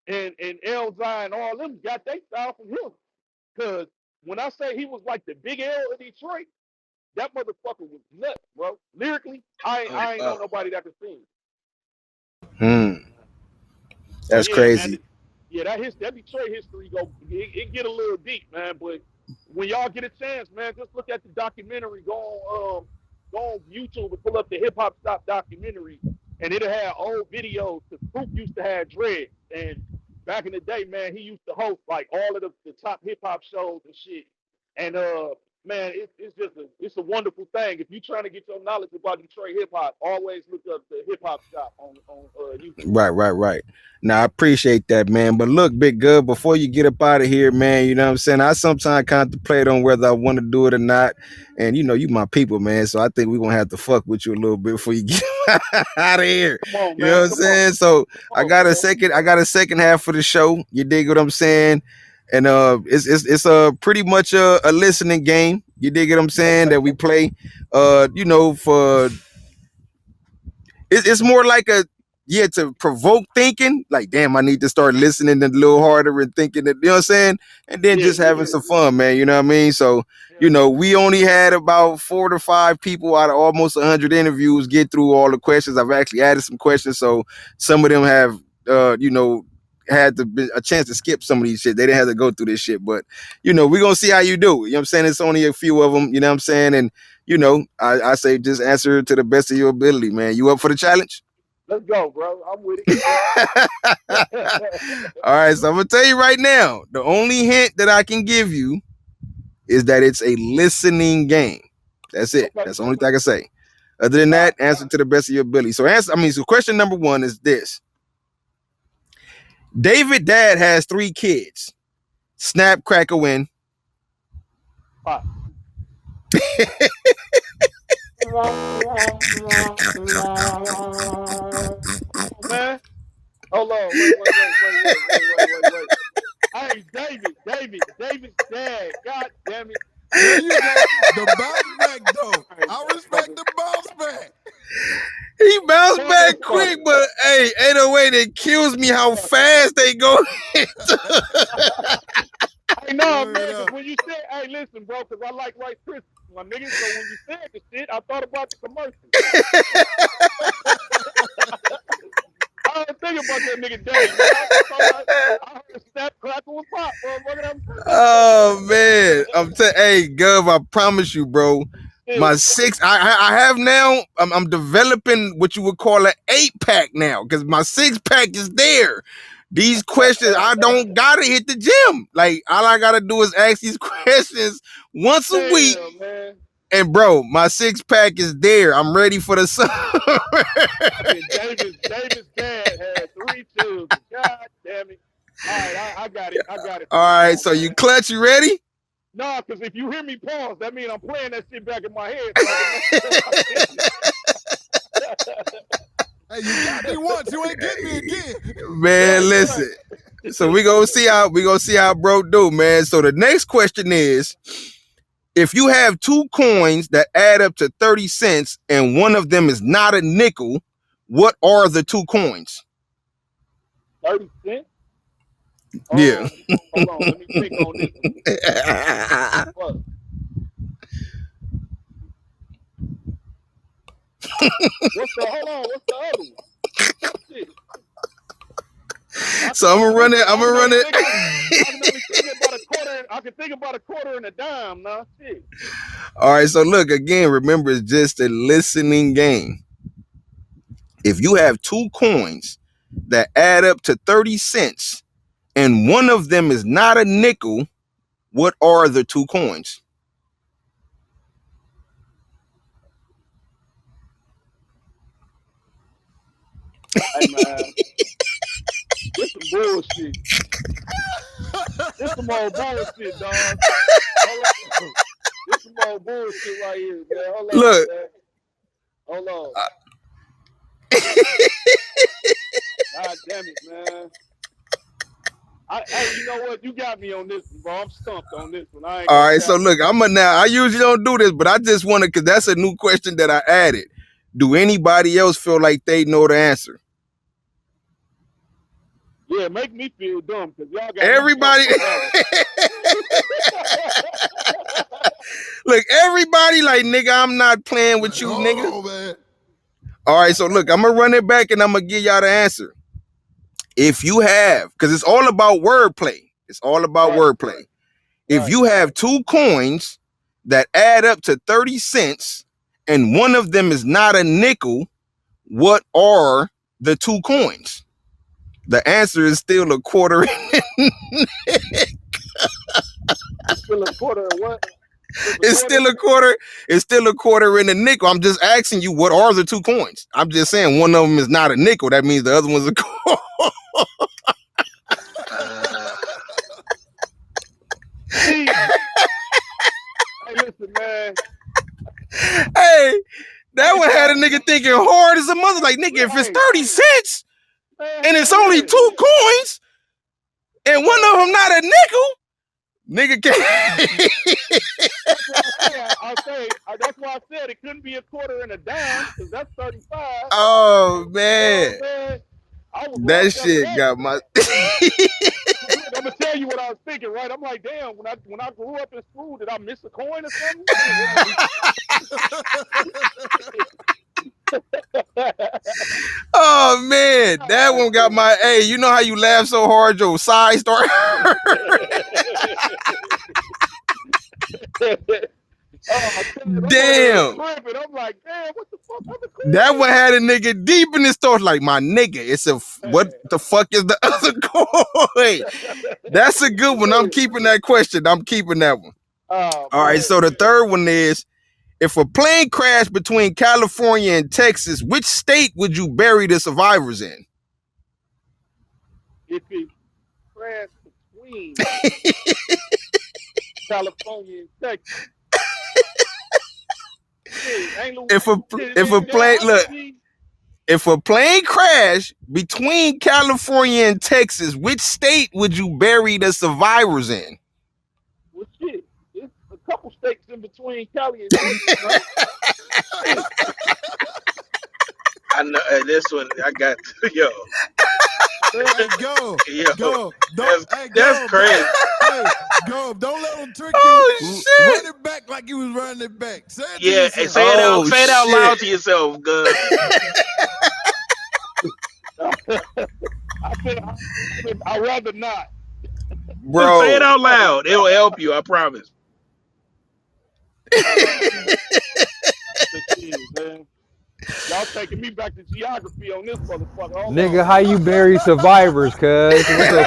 and Elzine and all them got their style from him. Cause when I say he was like the Big L of Detroit, that motherfucker was nuts, bro. Lyrically, I ain't know nobody that could sing. So That's yeah, man. crazy. Yeah, that Detroit history it get a little deep, man. But when y'all get a chance, man, just look at the documentary. Go on YouTube and pull up the Hip Hop Stop documentary, and it'll have old videos. Cause Proof used to have dreads, and back in the day, man, he used to host like all of the top hip hop shows and shit. And man, it's a wonderful thing. If you're trying to get your knowledge about Detroit hip hop, always look up the Hip Hop Stop on YouTube. Right. Now I appreciate that, man. But look, Big Gov, before you get up out of here, man, you know what I'm saying? I sometimes contemplate on whether I want to do it or not. And you know, you my people, man. So I think we're gonna have to fuck with you a little bit before you get out of here. Come on, You know man. what I'm Come saying? on. So Come on, man. I got a second half of the show. You dig what I'm saying? And it's pretty much a listening game. You dig what I'm saying? Okay. That we play you know, for it's more like to provoke thinking. Like, damn, I need to start listening a little harder and thinking that, you know what I'm saying? And then Yeah, just having yeah. some fun, man. You know what I mean? So, you Hell know, yeah. we only had about 4 to 5 people out of almost 100 interviews get through all the questions. I've actually added some questions, so some of them have, you know, had to be a chance to skip some of these shit. They didn't have to go through this shit, but you know, we're gonna see how you do. You know what I'm saying? It's only a few of them, you know what I'm saying? And you know, I say just answer to the best of your ability, man. You up for the challenge? Let's go, bro. I'm with it. All right, so I'm gonna tell you right now, the only hint that I can give you is that it's a listening game. That's it. Okay. That's the only thing I can say. Other than All that, right. answer to the best of your ability. So so question number 1 is this. David Dad has 3 kids. Snap, crackle, win. All right. Man. Hold on. Wait. Hey, David's dad. God damn it. There you go. The bounce back though. All right, I respect the bounce back. He bounced back quick, motherfucker. but hey, ain't no way that kills me how fast they go. Hey, no, Word man, because up. when you said, hey, listen, bro, because I like Rice Krispies, my nigga. So when you said the shit, I thought about the commercial. I didn't think about that nigga daddy, man. I heard snap, crackle, and pop, motherfucker. Oh man, hey Gov, I promise you, bro. Still, My 6, I have now. I'm developing what you would call an 8-pack now, because my 6-pack is there. These questions, I don't gotta hit the gym. Like all I gotta do is ask these questions once a week. damn, man. And bro, my 6-pack is there. I'm ready for the summer. Fucking David's dad had 3 children. God damn it. All right, I got it. I got it All from now right, on, so you man. clutch, you ready? No, because if you hear me pause, that means I'm playing that shit back in my head. So I can Hey, you got me once, you ain't get me again. Man, listen. So we gonna see how bro do, man. So the next question is, if you have 2 coins that add up to 30 cents and one of them is not a nickel, what are the 2 coins? 30 cents? Yeah. Hold on, let me think on this one. Fuck. What's the other one? Shit. So I'm gonna run it. I can only think about a quarter. I can think about a quarter and a dime now. Shit. All right. So look again. Remember, it's just a listening game. If you have 2 coins that add up to 30 cents and one of them is not a nickel, what are the 2 coins? Hey man, this some bullshit. This some old bullshit, dog. Hold on. This some old bullshit right here, man. Hold on, Look. man. Hold on. God damn it, man. Hey, you know what? You got me on this one, bro. I'm stumped on this one. I ain't All gonna right, cap. so look, I usually don't do this, but I just want to, because that's a new question that I added. Do anybody else feel like they know the answer? Yeah, make me feel dumb because y'all got me Everybody, stumped on that one. look, everybody like, nigga, I'm not playing with Like, you, hold nigga. on, man. All right, so look, I'm gonna run it back and I'm gonna give y'all the answer. If you have, because it's all about wordplay. It's all about Right, wordplay. If right. you have two coins that add up to 30 cents and one of them is not a nickel, what are the two coins? The answer is still a quarter. It's still a quarter of what? Just a It's quarter? still a quarter. It's still a quarter in a nickel. I'm just asking you, what are the two coins? I'm just saying one of them is not a nickel. That means the other one's a coin. See? Hey, listen, man. Hey, that one had a nigga thinking hard as a mother. Like, nigga, if it's 30 cents Man, and it's hell only yeah. two coins and one of them not a nickel, nigga can't. That's what I say. That's why I said it couldn't be a quarter and a dime because that's 35. Oh, You know man. what I'm saying? I was That lost after shit that. got my... Look, I'm gonna tell you what I was thinking, right? I'm like, damn, when I grew up in school, did I miss a coin or something? Oh, man. That one got my... Hey, you know how you laugh so hard your side start? Damn. I'm like, damn, what the fuck other coin? That one had a nigga deep in his thoughts like, my nigga, it's a... What the fuck is the other coin? That's a good one. I'm keeping that question. I'm keeping that one. Oh, All right, so the third one is, if a plane crashed between California and Texas, which state would you bury the survivors in? If it crashed between California and Texas. If a plane look, if a plane crash between California and Texas, which state would you bury the survivors in? Well, shit, it's a couple states in between Cali and Texas, right? I know this one. I got yo. Hey, go. Yo, Go. That's crazy. Hey, go. Don't let them trick you. Oh, shit. Run it back like you was running it back. Say it to Yeah, yourself. say it out. Oh, Say it out shit. loud to yourself, Gus. I'd rather not. Bro. Say it out loud. It'll help you. I promise. Man. Y'all taking me back to geography on this motherfucker. Hold Nigga, on. how you bury survivors, cuz? What the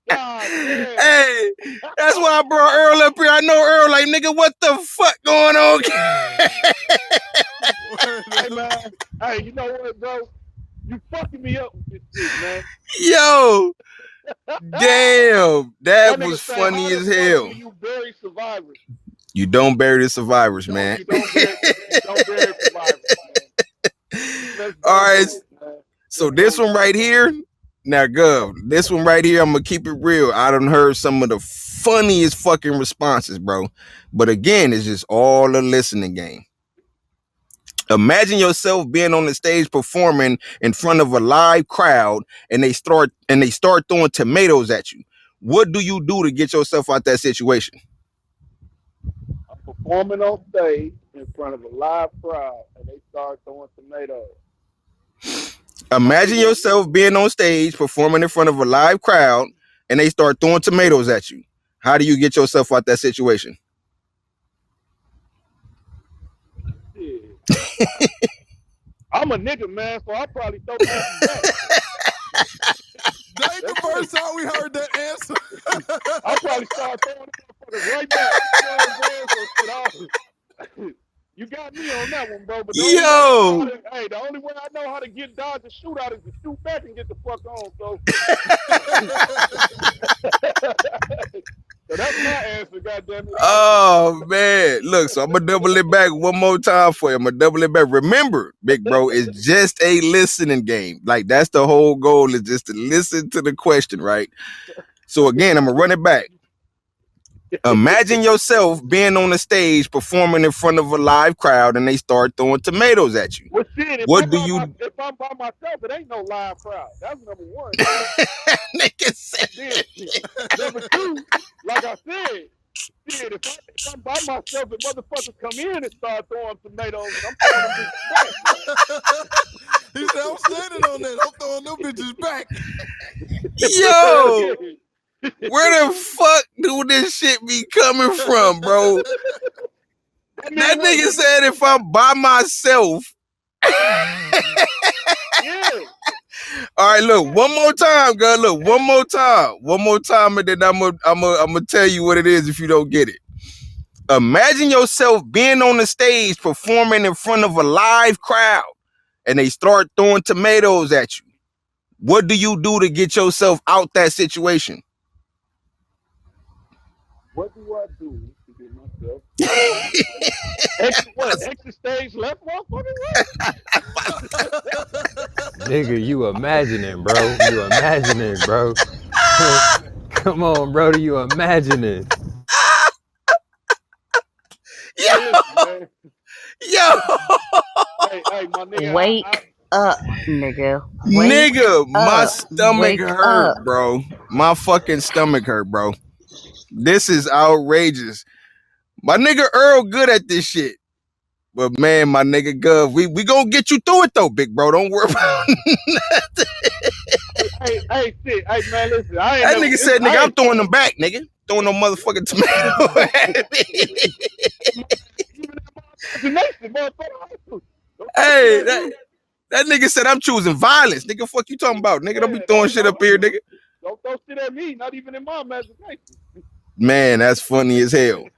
God damn. Hey, that's why I brought Earl up here. I know Earl like, nigga, what the fuck going on? Hey, man. Hey, you know what, bro? You fucking me up with this shit, man. Yo, damn, that That nigga was say, funny how as the fuck hell. do you bury survivors? You don't bury the survivors, No, man. you don't bury survivors, man. All right, man. so this one right here, now, Gov, this one right here, I'm gonna keep it real. I done heard some of the funniest fucking responses, bro. But again, it's just all a listening game. Imagine yourself being on the stage performing in front of a live crowd and they start throwing tomatoes at you. What do you do to get yourself out that situation? I'm performing on stage in front of a live crowd and they start throwing tomatoes. Imagine yourself being on stage performing in front of a live crowd and they start throwing tomatoes at you. How do you get yourself out that situation? I'm a nigga, man, so I'll probably throw punches back. That ain't the first time we heard that answer. I'll probably start throwing motherfuckers right back. You know what I'm saying? So, you got me on that one, bro. But the only way I know how to get dodge a shootout is to shoot back and get the fuck on. So, so that's my answer, goddammit. Oh man, look, so I'm gonna double it back one more time for you. I'm gonna double it back. Remember, big bro, it's just a listening game. Like that's the whole goal, is just to listen to the question, right? So again, I'm gonna run it back. Imagine yourself being on the stage performing in front of a live crowd and they start throwing tomatoes at you. Well, shit, What do you if I'm by myself, it ain't no live crowd. That's number one. nigga say? Then, number two, like I said, shit, if I'm by myself and motherfuckers come in and start throwing tomatoes, and I'm throwing them bitches back, He said, I'm standing on that. I'm throwing them bitches back. Yo, where the fuck do this shit be coming from, bro? That nigga said if I'm by myself. Yeah. All right, look, one more time, girl. Look, one more time, and then I'm gonna tell you what it is if you don't get it. Imagine yourself being on the stage performing in front of a live crowd, and they start throwing tomatoes at you. What do you do to get yourself out that situation? What do I do to get myself? Exit stage left, motherfucker? Nigga, you imagining, bro. You imagining, bro. Come on, bro. You imagining. Yo, Hey, my nigga. Wake up, nigga. Nigga, my stomach Wake hurt, up. bro. My fucking stomach hurt, bro. This is outrageous. My nigga Earl good at this shit. But man, my nigga Gov, we gonna get you through it though, big bro. Don't worry about nothing. Hey, shit. Hey, man, listen. That nigga said, nigga, I'm throwing them back, nigga. Throwing no motherfucking tomato at me. Hey, that nigga said I'm choosing violence. Nigga, fuck you talking about? Nigga, don't be throwing shit up here, nigga. Don't throw shit at me, not even in my imagination. Man, that's funny as hell.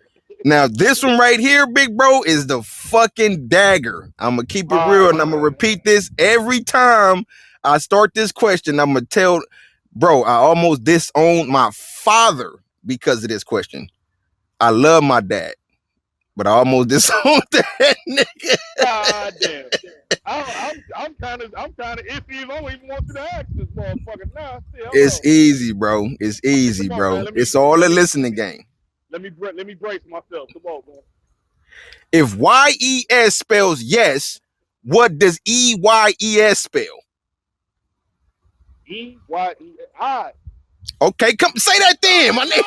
Now, this one right here, big bro, is the fucking dagger. I'm going to keep it real, and I'm going to repeat this every time I start this question. I'm going to tell, bro, I almost disowned my father because of this question. I love my dad, but I almost disowned that nigga. God damn. I'm kind of iffy. I don't even want you to ask this motherfucker now. It's easy, bro. It's easy, bro. It's all a listening game. Let me brace myself. Come on, man. If YES spells yes, what does EYES spell? EYES. Okay, come say that then, my nigga.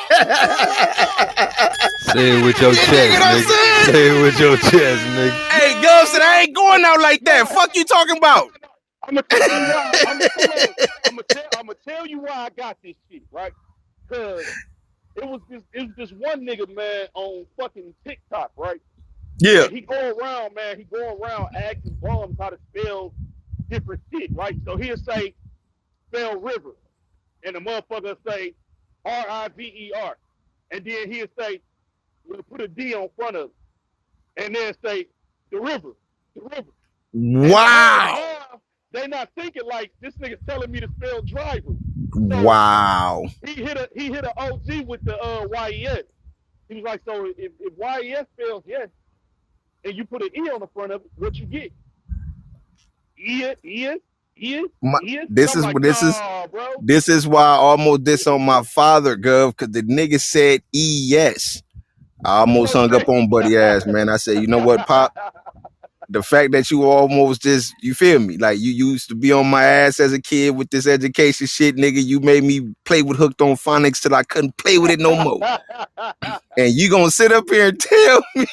Say it with your chest, nigga. Say it with your chest, nigga. Hey, Gov said I ain't going out like that. Fuck you talking about? I'm gonna tell you why. I'm gonna tell you why I got this shit, right? Because it was this one nigga, man, on fucking TikTok, right? Yeah. And he go around asking bums how to spell different shit, right? So he'll say spell river, and the motherfucker say RIVER, and then he'll say we'll put a D on front of it, and then say the river. Wow. They not thinking like this nigga telling me to spell driver. So wow. He hit a OG with the YES. He was like, so if YES spells yes, and you put an E on the front of it, what you get? This is why I almost disowned my father, Gov, because the nigga said ES. I almost hung up on buddy ass, man. I said, you know what, Pop? The fact that you almost just, you feel me? Like you used to be on my ass as a kid with this education shit, nigga. You made me play with Hooked on Phonics till I couldn't play with it no more. And you gonna sit up here and tell me,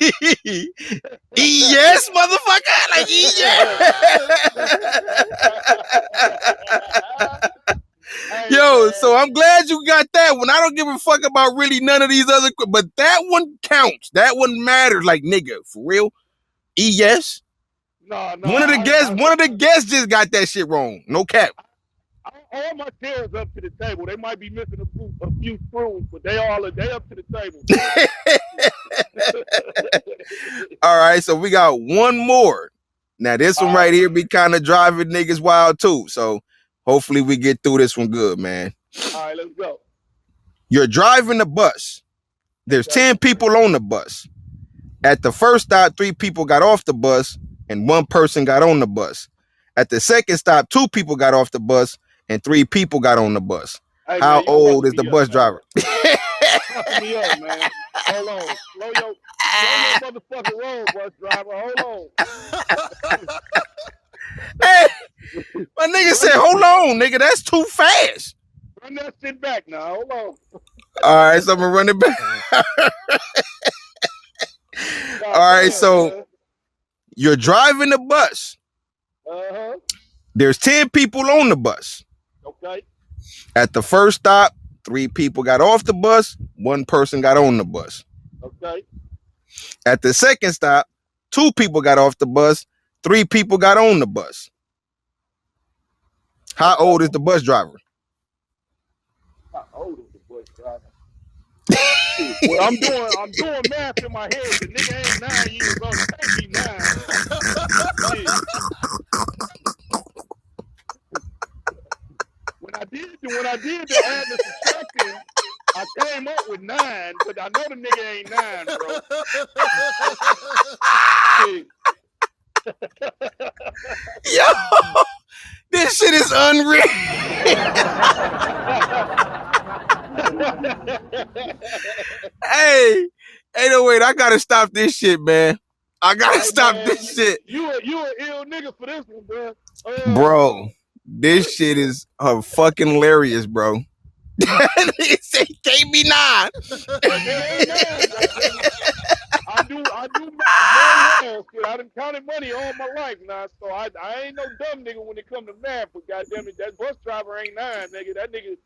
yes, motherfucker? Like, Yo, so I'm glad you got that one. I don't give a fuck about really none of these other, but that one counts. That one matters. Like, nigga, for real? Yes. No. One of the guests just got that shit wrong. No cap. All my chairs up to the table. They might be missing a few screws, but they up to the table. All right, so we got one more. Now this one right here be kind of driving niggas wild too. So hopefully we get through this one good, man. All right, let's go. You're driving the bus. There's 10 people on the bus. At the first stop, 3 people got off the bus and 1 person got on the bus. At the second stop, 2 people got off the bus and 3 people got on the bus. Hey, how man, old is the bus driver? fucking me up, man. Hold on. Slow your motherfucking roll, bus driver. Hold on. Hey, my nigga said, hold on, nigga, that's too fast. Run that shit back now. Hold on. All right, so I'm gonna run it back. God All right, damn, so man. you're driving the bus. Uh-huh. There's 10 people on the bus. Okay. At the first stop, 3 people got off the bus, 1 person got on the bus. Okay. At the second stop, 2 people got off the bus, 3 people got on the bus. How old is the bus driver? How old is the bus driver? Well, I'm doing math in my head. The nigga ain't 9 years old. He can't be 9. Shit. When I did the add and subtracting, I came up with 9, but I know the nigga ain't 9, bro. Yo, this shit is unreal. Hey, no, wait, I gotta stop this shit, man. I gotta stop this shit. You an ill nigga for this one, bro. Bro, this shit is fucking hilarious, bro. He said he can't be 9. I do math very well. I done counted money all my life now, so I ain't no dumb nigga when it come to math. But goddamn it, that bus driver ain't 9, nigga. That nigga.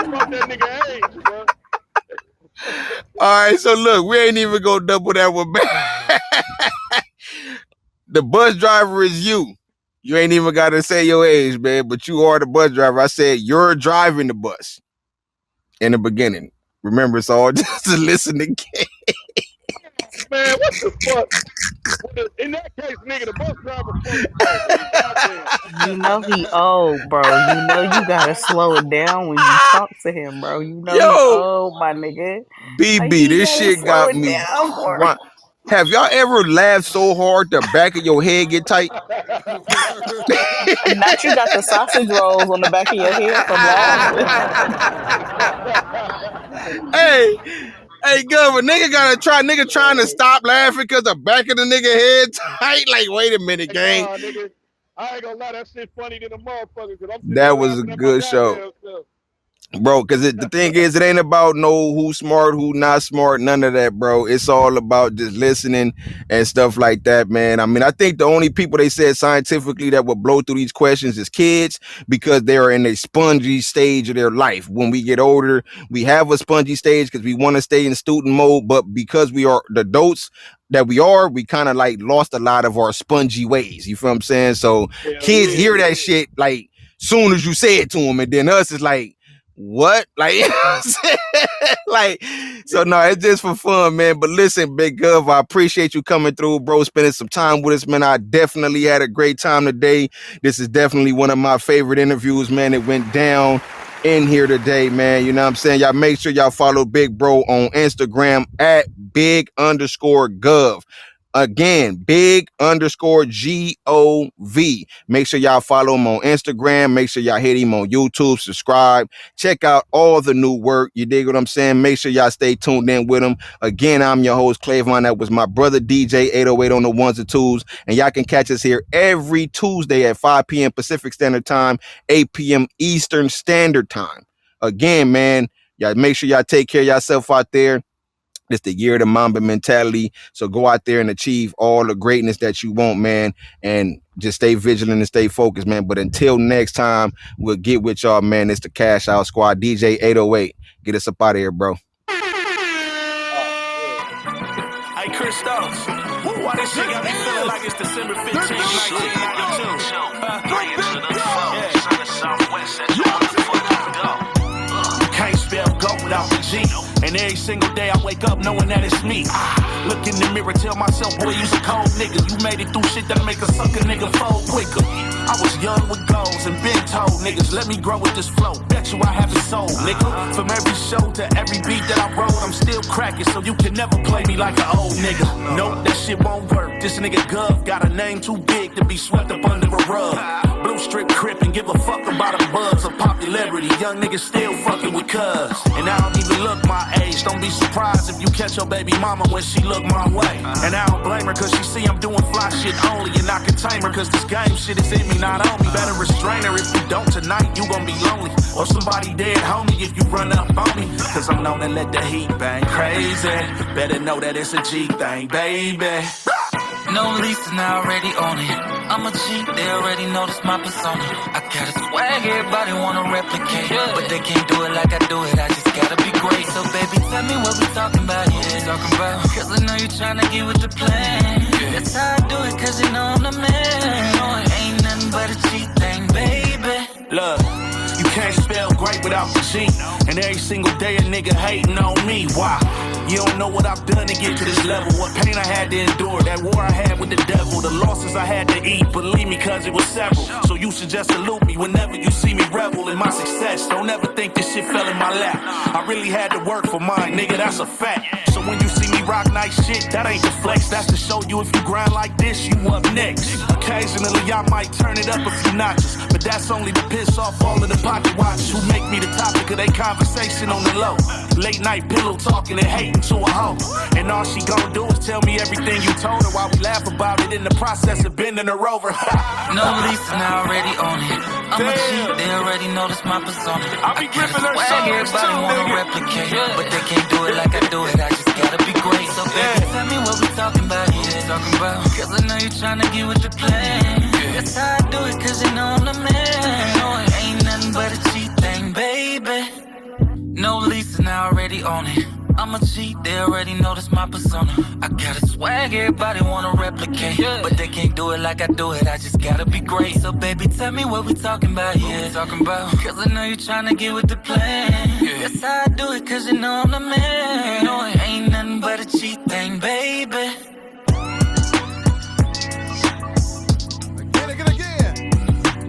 About that nigga age, bro. All right, so look, we ain't even gonna double that one back. The bus driver is you. You ain't even gotta say your age, man, but you are the bus driver. I said you're driving the bus in the beginning. Remember, it's all just a listening game. Man, what the fuck? In that case, nigga, the bus driver fucking You know he old, bro. You know you gotta slow it down when you talk to him, bro. You know he old, my nigga. BB, this shit got me. Have y'all ever laughed so hard the back of your head get tight? Not you got the sausage rolls on the back of your head from laughing. Hey, Gov, nigga gotta try. Nigga trying to stop laughing because the back of the nigga head tight. Like, wait a minute, gang. Nah, nigga, I ain't gonna lie, that shit funny than a motherfucker. Cause I'm That was a good show. Bro, because the thing is, it ain't about who's smart, who not smart, none of that, bro. It's all about just listening and stuff like that, man. I mean, I think the only people they said scientifically that would blow through these questions is kids, because they are in a spongy stage of their life. When we get older, we have a spongy stage because we want to stay in student mode, but because we are the adults that we kind of like lost a lot of our spongy ways. You feel what I'm saying? So kids hear that shit like soon as you say it to them, and then us is like, what? Like, you know what I'm saying? Like, so no, it's just for fun, man. But listen, Big Gov, I appreciate you coming through, bro, spending some time with us, man. I definitely had a great time today. This is definitely one of my favorite interviews, man. It went down in here today, man. You know what I'm saying? Y'all make sure y'all follow Big Bro on Instagram at big_gov. Again, big_GOV. Make sure y'all follow him on Instagram. Make sure y'all hit him on YouTube, subscribe, check out all the new work. You dig what I'm saying? Make sure y'all stay tuned in with him. Again, I'm your host, Clavon. That was my brother, DJ 808 on the ones and twos. And y'all can catch us here every Tuesday at 5 p.m. Pacific Standard Time, 8 p.m. Eastern Standard Time. Again, man, y'all make sure y'all take care of yourself out there. It's the year of the Mamba mentality. So go out there and achieve all the greatness that you want, man. And just stay vigilant and stay focused, man. But until next time, we'll get with y'all, man. It's the Cash Out Squad, DJ 808. Get us up out of here, bro. Hey, Christos, why this shit got me feeling like it's December 15th, 1992? Can't spell go without the G. And every single day I wake up knowing that it's me. Look in the mirror, tell myself, boy, you's a cold nigga. You made it through shit that'll make a sucker nigga fold quicker. I was young with goals and been told niggas, let me grow with this flow. Bet you I have a soul, nigga. From every show to every beat that I wrote, I'm still cracking, so you can never play me like an old nigga. Nope, that shit won't work. This nigga Gov got a name too big to be swept up under a rug. blue strip crip and give a fuck about a buzz or popularity. Young niggas still fucking with cuz. And I don't even look my age. Don't be surprised if you catch your baby mama when she look my way. And I don't blame her cause she see I'm doing fly shit only. And I can tame her cause this game shit is in me, not on me. Better restrain her, if you don't tonight, you gon' be lonely. Or somebody dead homie if you run up on me. Cause I'm known to let the heat bang crazy. Better know that it's a G thing, baby. No leasing, I already own it. I'm a G, they already notice my persona. I got a swag, everybody wanna replicate. But they can't do it like I do it, I just gotta be great. So baby, tell me what we talking about, Cause I know you tryna get with the plan. That's how I do it, cause you know I'm the man. No, it ain't nothing but a G thing, baby. Look, you can't spell great without the G. And every single day a nigga hating on me. Why? You don't know what I've done to get to this level. What pain I had to endure. That war I had with the devil. The losses I had to eat. Believe me, cause it was several. So you should just salute me whenever you see me revel in my success. Don't ever think this shit fell in my lap. I really had to work for mine, nigga, that's a fact. So when you see me rock nice shit, that ain't the flex. That's to show you if you grind like this, you up next. Occasionally I might turn it up a few notches. But that's only to piss off all of the pocket watchers who make me the topic of their conversation on the low. Late night pillow talking and hating to a hoe. And all she gon' do is tell me everything you told her while we laugh about it in the process of bending her over. No leasing, I already own it. I'm a G, they already notice my persona. I be gripping her swag, shoulders everybody too, wanna nigga. replicate. But they can't do it like I do it, I just gotta be great. So baby, tell me what we talking about, Cause I know you tryna get with the plan. That's how I do it, cause you know I'm the man. No, it ain't nothing but a G thing, baby. No leasing, I already own it. I'm a G, they already notice my persona. I got a swag, everybody wanna replicate. But they can't do it like I do it, I just gotta be great. So baby, tell me what we talking about, Cause I know you tryna get with the plan. That's how I do it, cause you know I'm the man. No, it ain't nothing but a G thing, baby. Again.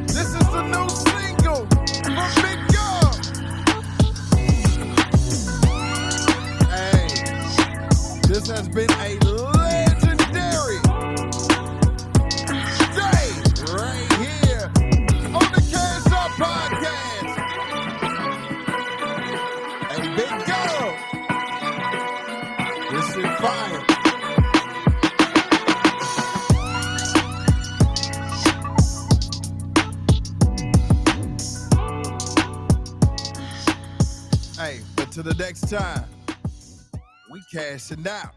This is the new single from Big GOV. Hey, this has been a legendary day right here on the Cash Out Podcast. Hey, Big GOV, this is fire. Hey, but till the next time, we cashing out.